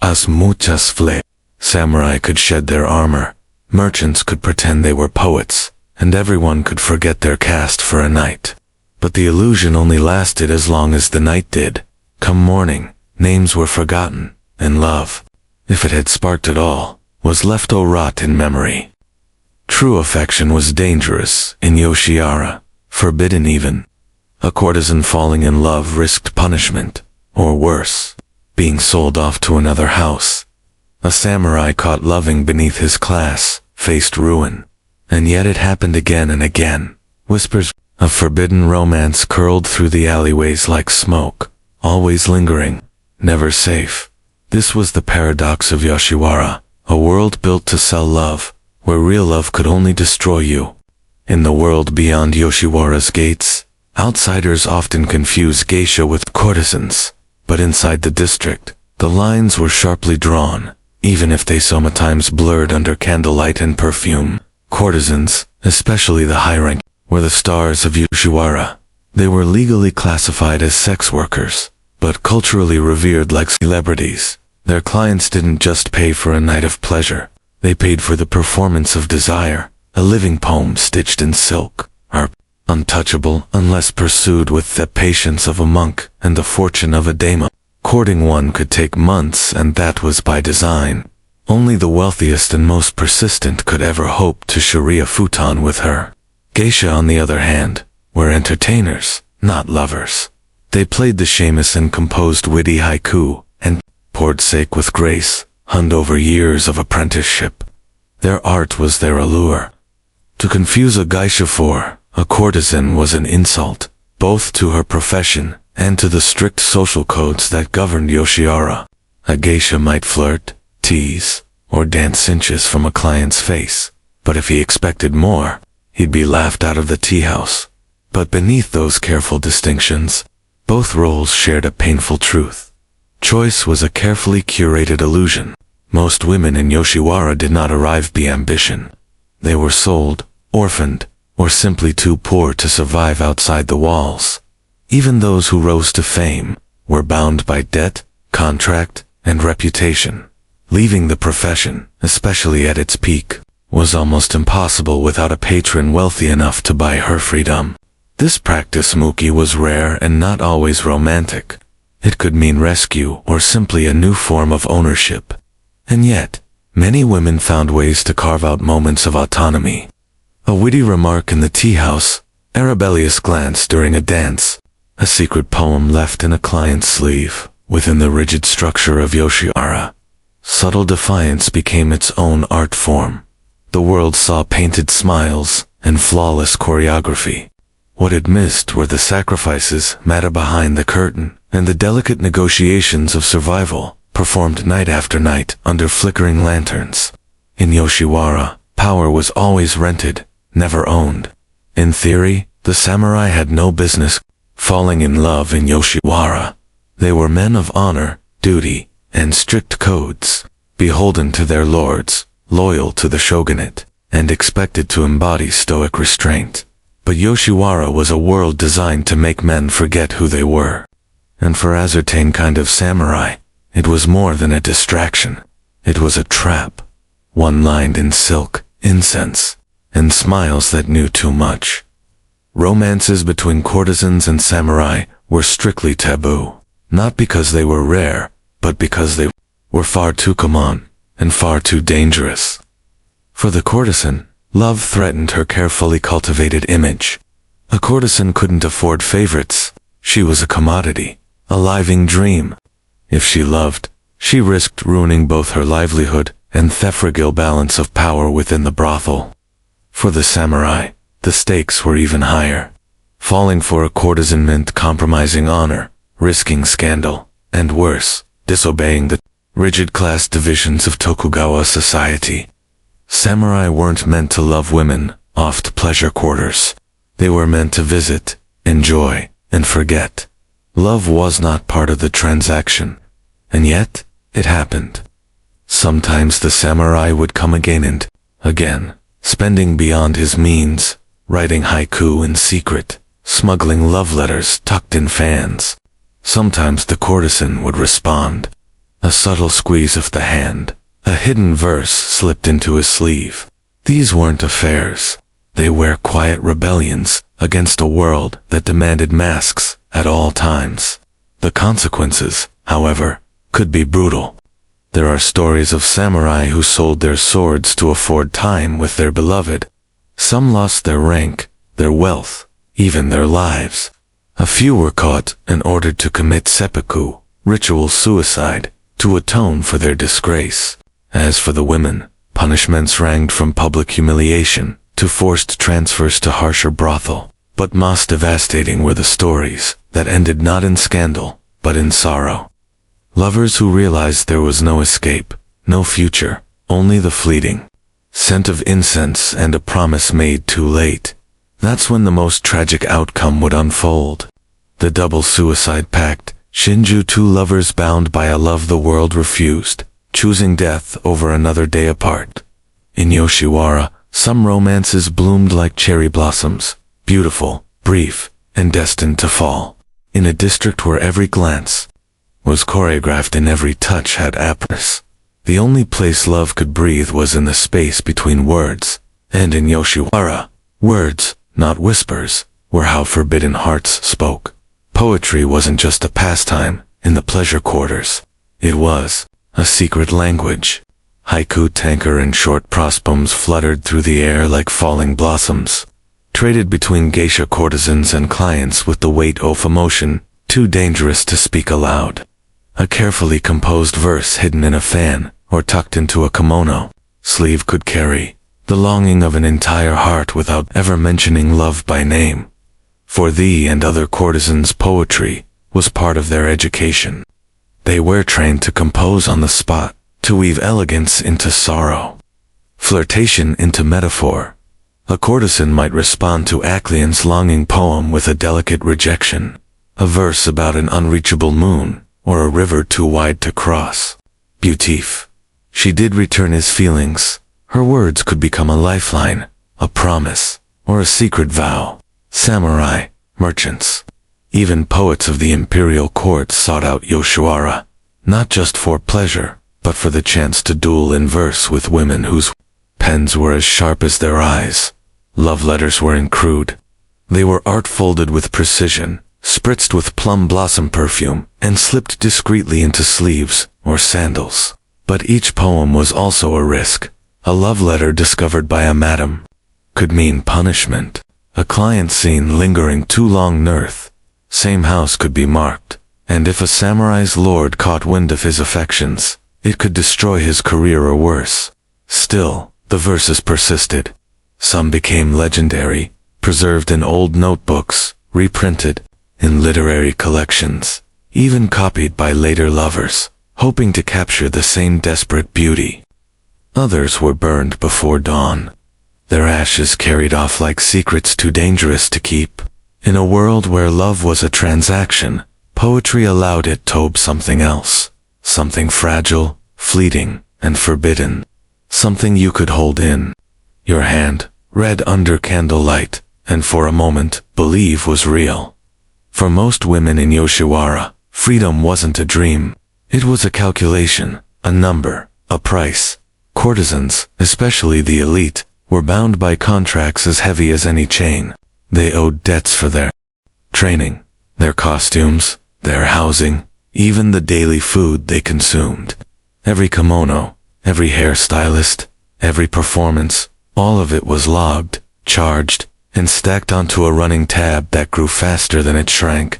as much as fle. Samurai could shed their armor, merchants could pretend they were poets, and everyone could forget their caste for a night. But the illusion only lasted as long as the night did. Come morning, names were forgotten, and love, if it had sparked at all, was left to rot in memory. True affection was dangerous in Yoshiwara, forbidden even. A courtesan falling in love risked punishment, or worse, being sold off to another house. A samurai caught loving beneath his class faced ruin. And yet it happened again and again. Whispers of forbidden romance curled through the alleyways like smoke, always lingering, never safe. This was the paradox of Yoshiwara, a world built to sell love, where real love could only destroy you. In the world beyond Yoshiwara's gates, outsiders often confuse geisha with courtesans, but inside the district, the lines were sharply drawn, even if they sometimes blurred under candlelight and perfume. Courtesans, especially the high-rank, were the stars of Yoshiwara. They were legally classified as sex workers, but culturally revered like celebrities. Their clients didn't just pay for a night of pleasure. They paid for the performance of desire, a living poem stitched in silk, are untouchable unless pursued with the patience of a monk and the fortune of a daimon. Courting one could take months, and that was by design. Only the wealthiest and most persistent could ever hope to sharia futon with her. Geisha, on the other hand, were entertainers, not lovers. They played the shamus and composed witty haiku, and poured sake with grace, hunned over years of apprenticeship. Their art was their allure. To confuse a geisha for a courtesan was an insult, both to her profession and to the strict social codes that governed Yoshiwara. A geisha might flirt, tease, or dance inches from a client's face, but if he expected more, he'd be laughed out of the tea house. But beneath those careful distinctions, both roles shared a painful truth. Choice was a carefully curated illusion. Most women in Yoshiwara did not arrive by ambition. They were sold, orphaned, or simply too poor to survive outside the walls. Even those who rose to fame were bound by debt, contract, and reputation. Leaving the profession, especially at its peak, was almost impossible without a patron wealthy enough to buy her freedom. This practice Muki was rare and not always romantic. It could mean rescue or simply a new form of ownership. And yet, many women found ways to carve out moments of autonomy. A witty remark in the tea house, a rebellious glance during a dance, a secret poem left in a client's sleeve. Within the rigid structure of Yoshiwara, subtle defiance became its own art form. The world saw painted smiles and flawless choreography. What it missed were the sacrifices matter behind the curtain and the delicate negotiations of survival, performed night after night under flickering lanterns. In Yoshiwara, power was always rented, never owned. In theory, the samurai had no business falling in love in Yoshiwara. They were men of honor, duty, and strict codes, beholden to their lords, loyal to the shogunate, and expected to embody stoic restraint. But Yoshiwara was a world designed to make men forget who they were. And for ascertain kind of samurai, it was more than a distraction. It was a trap, one lined in silk, incense, and smiles that knew too much. Romances between courtesans and samurai were strictly taboo, not because they were rare, but because they were far too common and far too dangerous. For the courtesan, love threatened her carefully cultivated image. A courtesan couldn't afford favorites. She was a commodity, a living dream. If she loved, she risked ruining both her livelihood and the fragile balance of power within the brothel. For the samurai, the stakes were even higher. Falling for a courtesan meant compromising honor, risking scandal, and worse, disobeying the rigid class divisions of Tokugawa society. Samurai weren't meant to love women off to pleasure quarters. They were meant to visit, enjoy, and forget. Love was not part of the transaction, and yet it happened. Sometimes the samurai would come again and again, spending beyond his means, writing haiku in secret, smuggling love letters tucked in fans. Sometimes the courtesan would respond. A subtle squeeze of the hand, a hidden verse slipped into his sleeve. These weren't affairs. They were quiet rebellions against a world that demanded masks at all times. The consequences, however, could be brutal. There are stories of samurai who sold their swords to afford time with their beloved. Some lost their rank, their wealth, even their lives. A few were caught and ordered to commit seppuku, ritual suicide, to atone for their disgrace. As for the women, punishments ranged from public humiliation to forced transfers to harsher brothel. But most devastating were the stories that ended not in scandal, but in sorrow. Lovers who realized there was no escape, no future, only the fleeting scent of incense and a promise made too late. That's when the most tragic outcome would unfold. The double suicide pact, Shinju, two lovers bound by a love the world refused, choosing death over another day apart. In Yoshiwara, some romances bloomed like cherry blossoms, beautiful, brief, and destined to fall. In a district where every glance was choreographed and every touch had aptness. The only place love could breathe was in the space between words, and in Yoshiwara, words, not whispers, were how forbidden hearts spoke. Poetry wasn't just a pastime in the pleasure quarters. It was a secret language. Haiku, tanker, and short prospoems fluttered through the air like falling blossoms, traded between geisha courtesans and clients with the weight of emotion too dangerous to speak aloud. A carefully composed verse hidden in a fan or tucked into a kimono sleeve could carry the longing of an entire heart without ever mentioning love by name. For thee and other courtesans, poetry was part of their education. They were trained to compose on the spot, to weave elegance into sorrow, flirtation into metaphor. A courtesan might respond to Acleon's longing poem with a delicate rejection, a verse about an unreachable moon, or a river too wide to cross. Beautif. She did return his feelings. Her words could become a lifeline, a promise, or a secret vow. Samurai, merchants, even poets of the imperial court sought out Yoshiwara, not just for pleasure, but for the chance to duel in verse with women whose pens were as sharp as their eyes. Love letters weren't crude. They were art-folded with precision, spritzed with plum blossom perfume, and slipped discreetly into sleeves or sandals. But each poem was also a risk. A love letter discovered by a madam could mean punishment. A client seen lingering too long north, same house could be marked. And if a samurai's lord caught wind of his affections, it could destroy his career or worse. Still, the verses persisted. Some became legendary, preserved in old notebooks, reprinted in literary collections, even copied by later lovers, hoping to capture the same desperate beauty. Others were burned before dawn, their ashes carried off like secrets too dangerous to keep. In a world where love was a transaction, poetry allowed it to be something else, something fragile, fleeting, and forbidden, something you could hold in your hand, read under candlelight, and for a moment believe was real. For most women in Yoshiwara, freedom wasn't a dream. It was a calculation, a number, a price. Courtesans, especially the elite, were bound by contracts as heavy as any chain. They owed debts for their training, their costumes, their housing, even the daily food they consumed. Every kimono, every hairstylist, every performance, all of it was logged, charged, and stacked onto a running tab that grew faster than it shrank.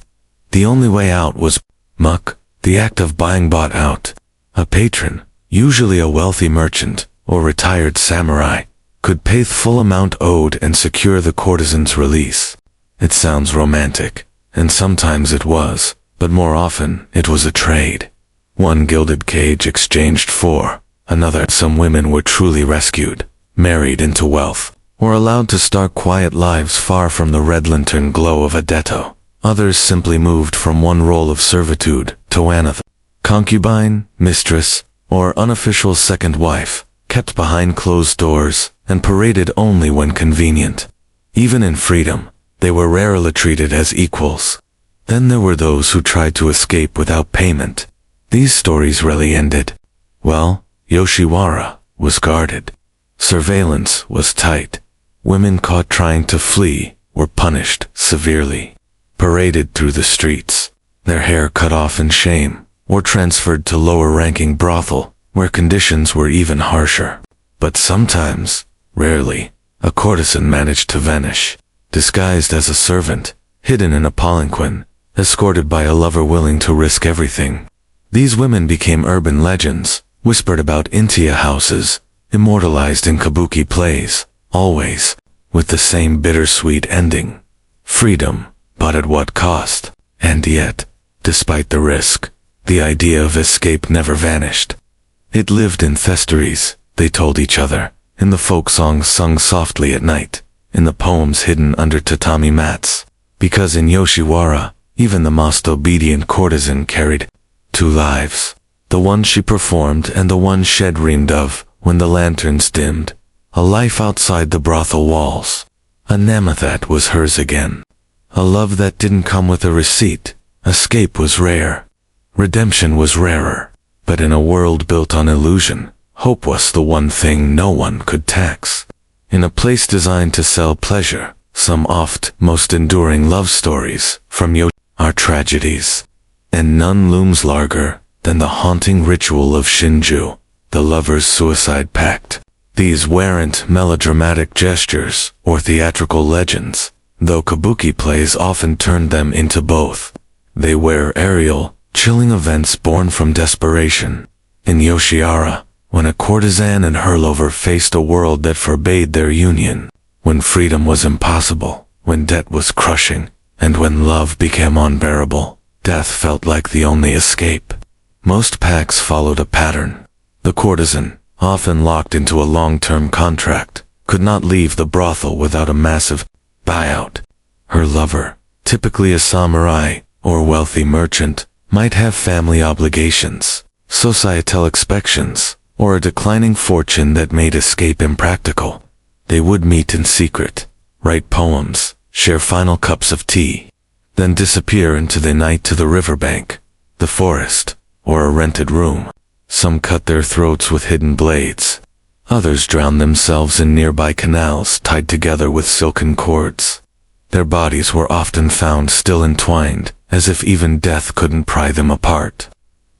The only way out was muck, the act of buying bought out. A patron, usually a wealthy merchant or retired samurai, could pay the full amount owed and secure the courtesan's release. It sounds romantic, and sometimes it was, but more often it was a trade. One gilded cage exchanged for another. Some women were truly rescued, married into wealth, or allowed to start quiet lives far from the red lantern glow of a ghetto. Others simply moved from one role of servitude to another. Concubine, mistress, or unofficial second wife, kept behind closed doors and paraded only when convenient. Even in freedom, they were rarely treated as equals. Then there were those who tried to escape without payment. These stories rarely ended. Well, Yoshiwara was guarded. Surveillance was tight. Women caught trying to flee were punished severely, paraded through the streets, their hair cut off in shame, or transferred to lower-ranking brothel, where conditions were even harsher. But sometimes, rarely, a courtesan managed to vanish, disguised as a servant, hidden in a palanquin, escorted by a lover willing to risk everything. These women became urban legends, whispered about Intia houses, immortalized in kabuki plays, always with the same bittersweet ending. Freedom, but at what cost? And yet, despite the risk, the idea of escape never vanished. It lived in thesteries, they told each other, in the folk songs sung softly at night, in the poems hidden under tatami mats. Because in Yoshiwara, even the most obedient courtesan carried two lives. The one she performed and the one she dreamed of when the lanterns dimmed. A life outside the brothel walls. A Namathat was hers again. A love that didn't come with a receipt. Escape was rare. Redemption was rarer. But in a world built on illusion, hope was the one thing no one could tax. In a place designed to sell pleasure, some oft most enduring love stories from Yo are tragedies. And none looms larger than the haunting ritual of Shinju, the lover's suicide pact. These weren't melodramatic gestures or theatrical legends, though kabuki plays often turned them into both. They were aerial, chilling events born from desperation. In Yoshiwara, when a courtesan and her lover faced a world that forbade their union, when freedom was impossible, when debt was crushing, and when love became unbearable, death felt like the only escape. Most pacts followed a pattern. The courtesan, often locked into a long-term contract, could not leave the brothel without a massive buyout. Her lover, typically a samurai or wealthy merchant, might have family obligations, societal expectations, or a declining fortune that made escape impractical. They would meet in secret, write poems, share final cups of tea, then disappear into the night to the riverbank, the forest, or a rented room. Some cut their throats with hidden blades. Others drowned themselves in nearby canals tied together with silken cords. Their bodies were often found still entwined, as if even death couldn't pry them apart.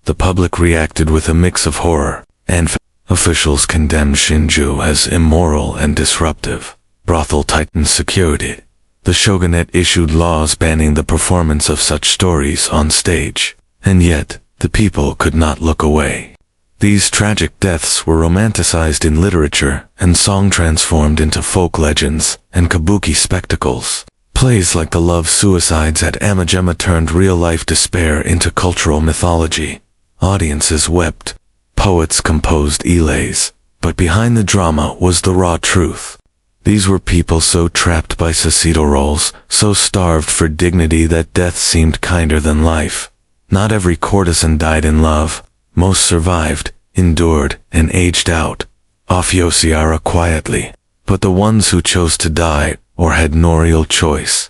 The public reacted with a mix of horror, and officials condemned Shinju as immoral and disruptive. Brothel titans secured it. The shogunate issued laws banning the performance of such stories on stage, and yet, the people could not look away. These tragic deaths were romanticized in literature and song transformed into folk legends and kabuki spectacles. Plays like the love suicides at Amajima turned real-life despair into cultural mythology. Audiences wept. Poets composed elays. But behind the drama was the raw truth. These were people so trapped by societal roles, so starved for dignity that death seemed kinder than life. Not every courtesan died in love. Most survived, endured, and aged out, off Yoshiwara quietly. But the ones who chose to die, or had no real choice,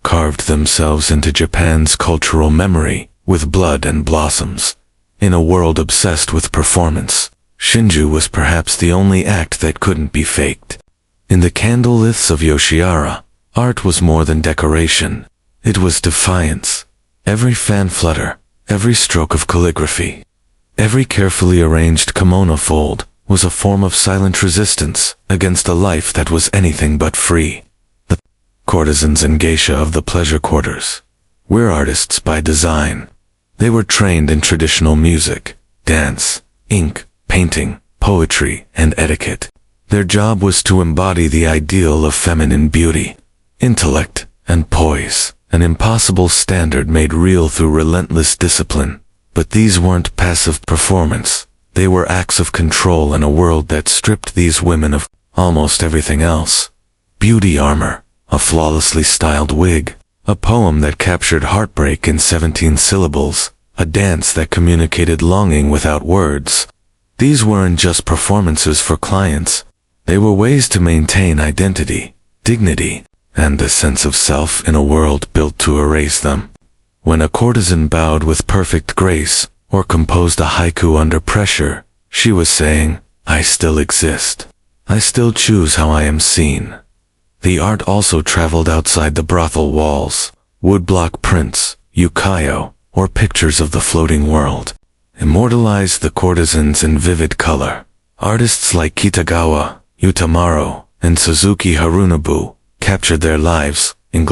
carved themselves into Japan's cultural memory, with blood and blossoms. In a world obsessed with performance, Shinju was perhaps the only act that couldn't be faked. In the candle liths of Yoshiwara, art was more than decoration. It was defiance. Every fan flutter, every stroke of calligraphy, every carefully arranged kimono fold was a form of silent resistance against a life that was anything but free. The courtesans and geisha of the pleasure quarters were artists by design. They were trained in traditional music, dance, ink, painting, poetry, and etiquette. Their job was to embody the ideal of feminine beauty, intellect, and poise, an impossible standard made real through relentless discipline. But these weren't passive performance. They were acts of control in a world that stripped these women of almost everything else. Beauty armor, a flawlessly styled wig, a poem that captured heartbreak in 17 syllables, a dance that communicated longing without words. These weren't just performances for clients. They were ways to maintain identity, dignity, and a sense of self in a world built to erase them. When a courtesan bowed with perfect grace, or composed a haiku under pressure, she was saying, "I still exist. I still choose how I am seen." The art also traveled outside the brothel walls. Woodblock prints, ukiyo, or pictures of the floating world, immortalized the courtesans in vivid color. Artists like Kitagawa, Utamaro, and Suzuki Harunobu captured their lives in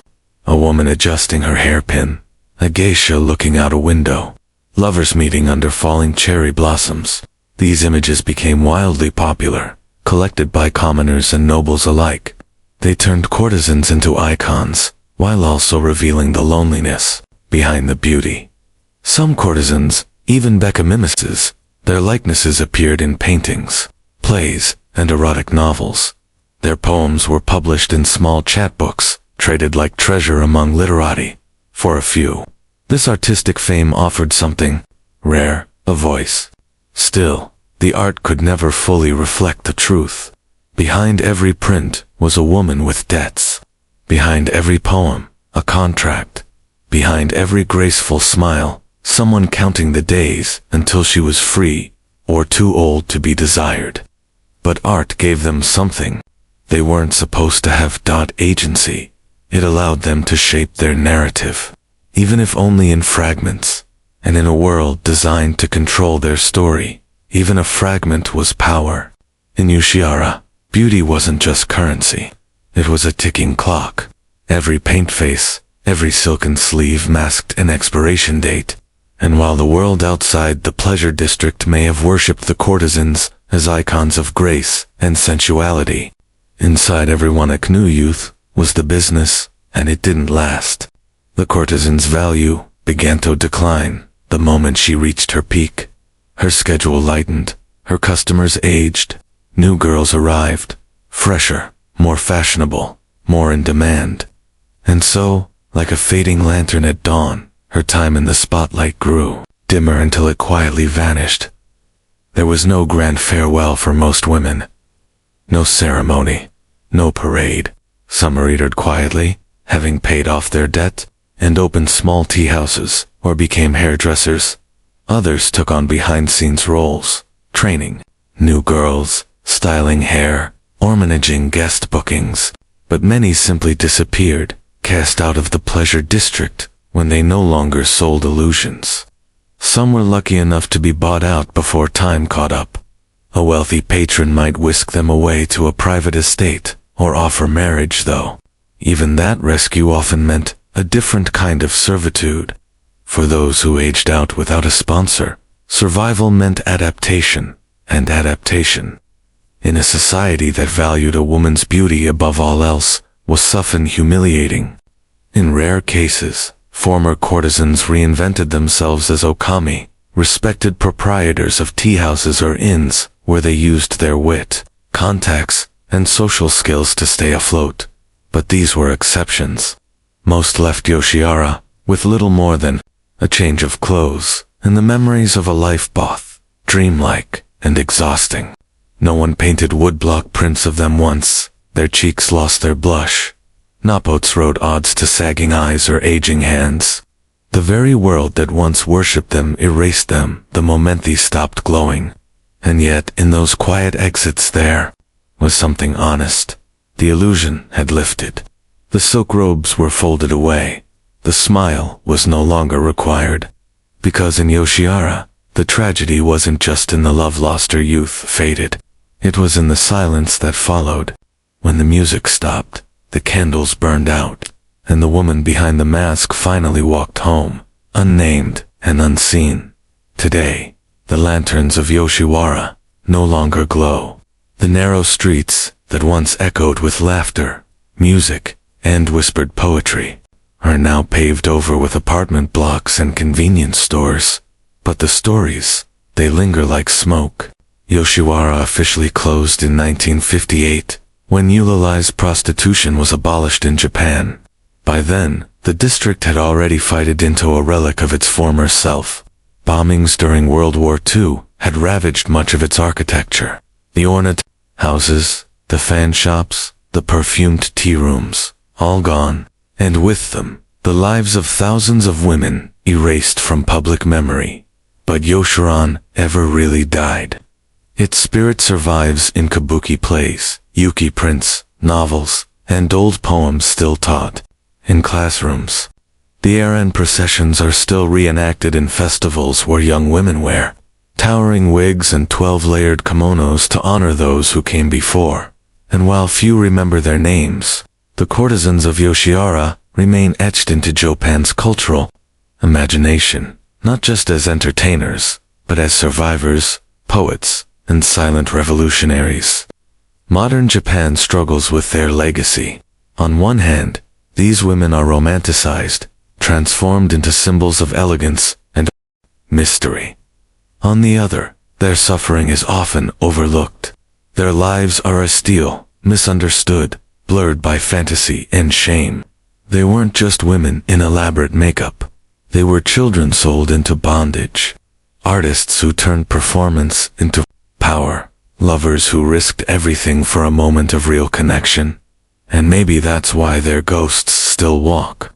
a woman adjusting her hairpin, a geisha looking out a window, lovers meeting under falling cherry blossoms. These images became wildly popular, collected by commoners and nobles alike. They turned courtesans into icons, while also revealing the loneliness behind the beauty. Some courtesans, even Becca-mimeses, their likenesses appeared in paintings, plays, and erotic novels. Their poems were published in small chapbooks, traded like treasure among literati. For a few, this artistic fame offered something rare, a voice. Still, the art could never fully reflect the truth. Behind every print was a woman with debts. Behind every poem, a contract. Behind every graceful smile, someone counting the days until she was free, or too old to be desired. But art gave them something. They weren't supposed to have agency. It allowed them to shape their narrative, even if only in fragments. And in a world designed to control their story, even a fragment was power. In Yoshiara, beauty wasn't just currency. It was a ticking clock. Every paint face, every silken sleeve masked an expiration date. And while the world outside the pleasure district may have worshipped the courtesans as icons of grace and sensuality, inside every Wanaknu youth was the business, and it didn't last. The courtesan's value began to decline the moment she reached her peak. Her schedule lightened, her customers aged, new girls arrived, fresher, more fashionable, more in demand. And so, like a fading lantern at dawn, her time in the spotlight grew dimmer until it quietly vanished. There was no grand farewell for most women. No ceremony, no parade. Some readered quietly, having paid off their debt, and opened small tea houses, or became hairdressers. Others took on behind-scenes roles, training new girls, styling hair, or managing guest bookings. But many simply disappeared, cast out of the pleasure district when they no longer sold illusions. Some were lucky enough to be bought out before time caught up. A wealthy patron might whisk them away to a private estate, or offer marriage, though. Even that rescue often meant a different kind of servitude. For those who aged out without a sponsor, survival meant adaptation, and adaptation, in a society that valued a woman's beauty above all else, was often humiliating. In rare cases, former courtesans reinvented themselves as okami, respected proprietors of tea houses or inns, where they used their wit, contacts, and social skills to stay afloat. But these were exceptions. Most left Yoshiara with little more than a change of clothes and the memories of a life both dreamlike and exhausting. No one painted woodblock prints of them once. Their cheeks lost their blush. Napots wrote odes to sagging eyes or aging hands. The very world that once worshipped them erased them the moment they stopped glowing. And yet, in those quiet exits there was something honest. The illusion had lifted. The silk robes were folded away. The smile was no longer required. Because in Yoshiara, the tragedy wasn't just in the love lost or youth faded. It was in the silence that followed. When the music stopped, the candles burned out, and the woman behind the mask finally walked home, unnamed and unseen. Today, the lanterns of Yoshiwara no longer glow. The narrow streets that once echoed with laughter, music, and whispered poetry are now paved over with apartment blocks and convenience stores. But the stories, they linger like smoke. Yoshiwara officially closed in 1958, when eulalized prostitution was abolished in Japan. By then, the district had already faded into a relic of its former self. Bombings during World War II had ravaged much of its architecture. The ornate houses, the fan shops, the perfumed tea rooms, all gone, and with them, the lives of thousands of women erased from public memory. But Yoshiran ever really died. Its spirit survives in kabuki plays, yuki prints, novels, and old poems still taught in classrooms. The errand processions are still reenacted in festivals where young women wear towering wigs and 12-layered kimonos to honor those who came before. And while few remember their names, the courtesans of Yoshiwara remain etched into Japan's cultural imagination, not just as entertainers, but as survivors, poets, and silent revolutionaries. Modern Japan struggles with their legacy. On one hand, these women are romanticized, transformed into symbols of elegance and mystery. On the other, their suffering is often overlooked. Their lives are a steal, misunderstood, blurred by fantasy and shame. They weren't just women in elaborate makeup. They were children sold into bondage, artists who turned performance into power, lovers who risked everything for a moment of real connection. And maybe that's why their ghosts still walk.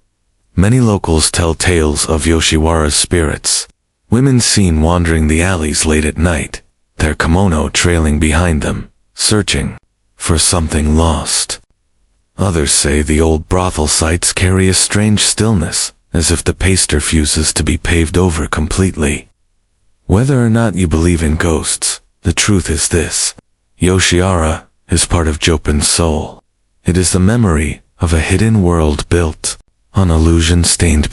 Many locals tell tales of Yoshiwara's spirits. Women seen wandering the alleys late at night, their kimono trailing behind them, searching for something lost. Others say the old brothel sites carry a strange stillness, as if the pace refuses to be paved over completely. Whether or not you believe in ghosts, the truth is this: Yoshiwara is part of Japan's soul. It is the memory of a hidden world built on illusion-stained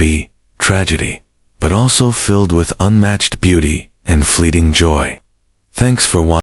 tragedy, but also filled with unmatched beauty and fleeting joy. Thanks for watching.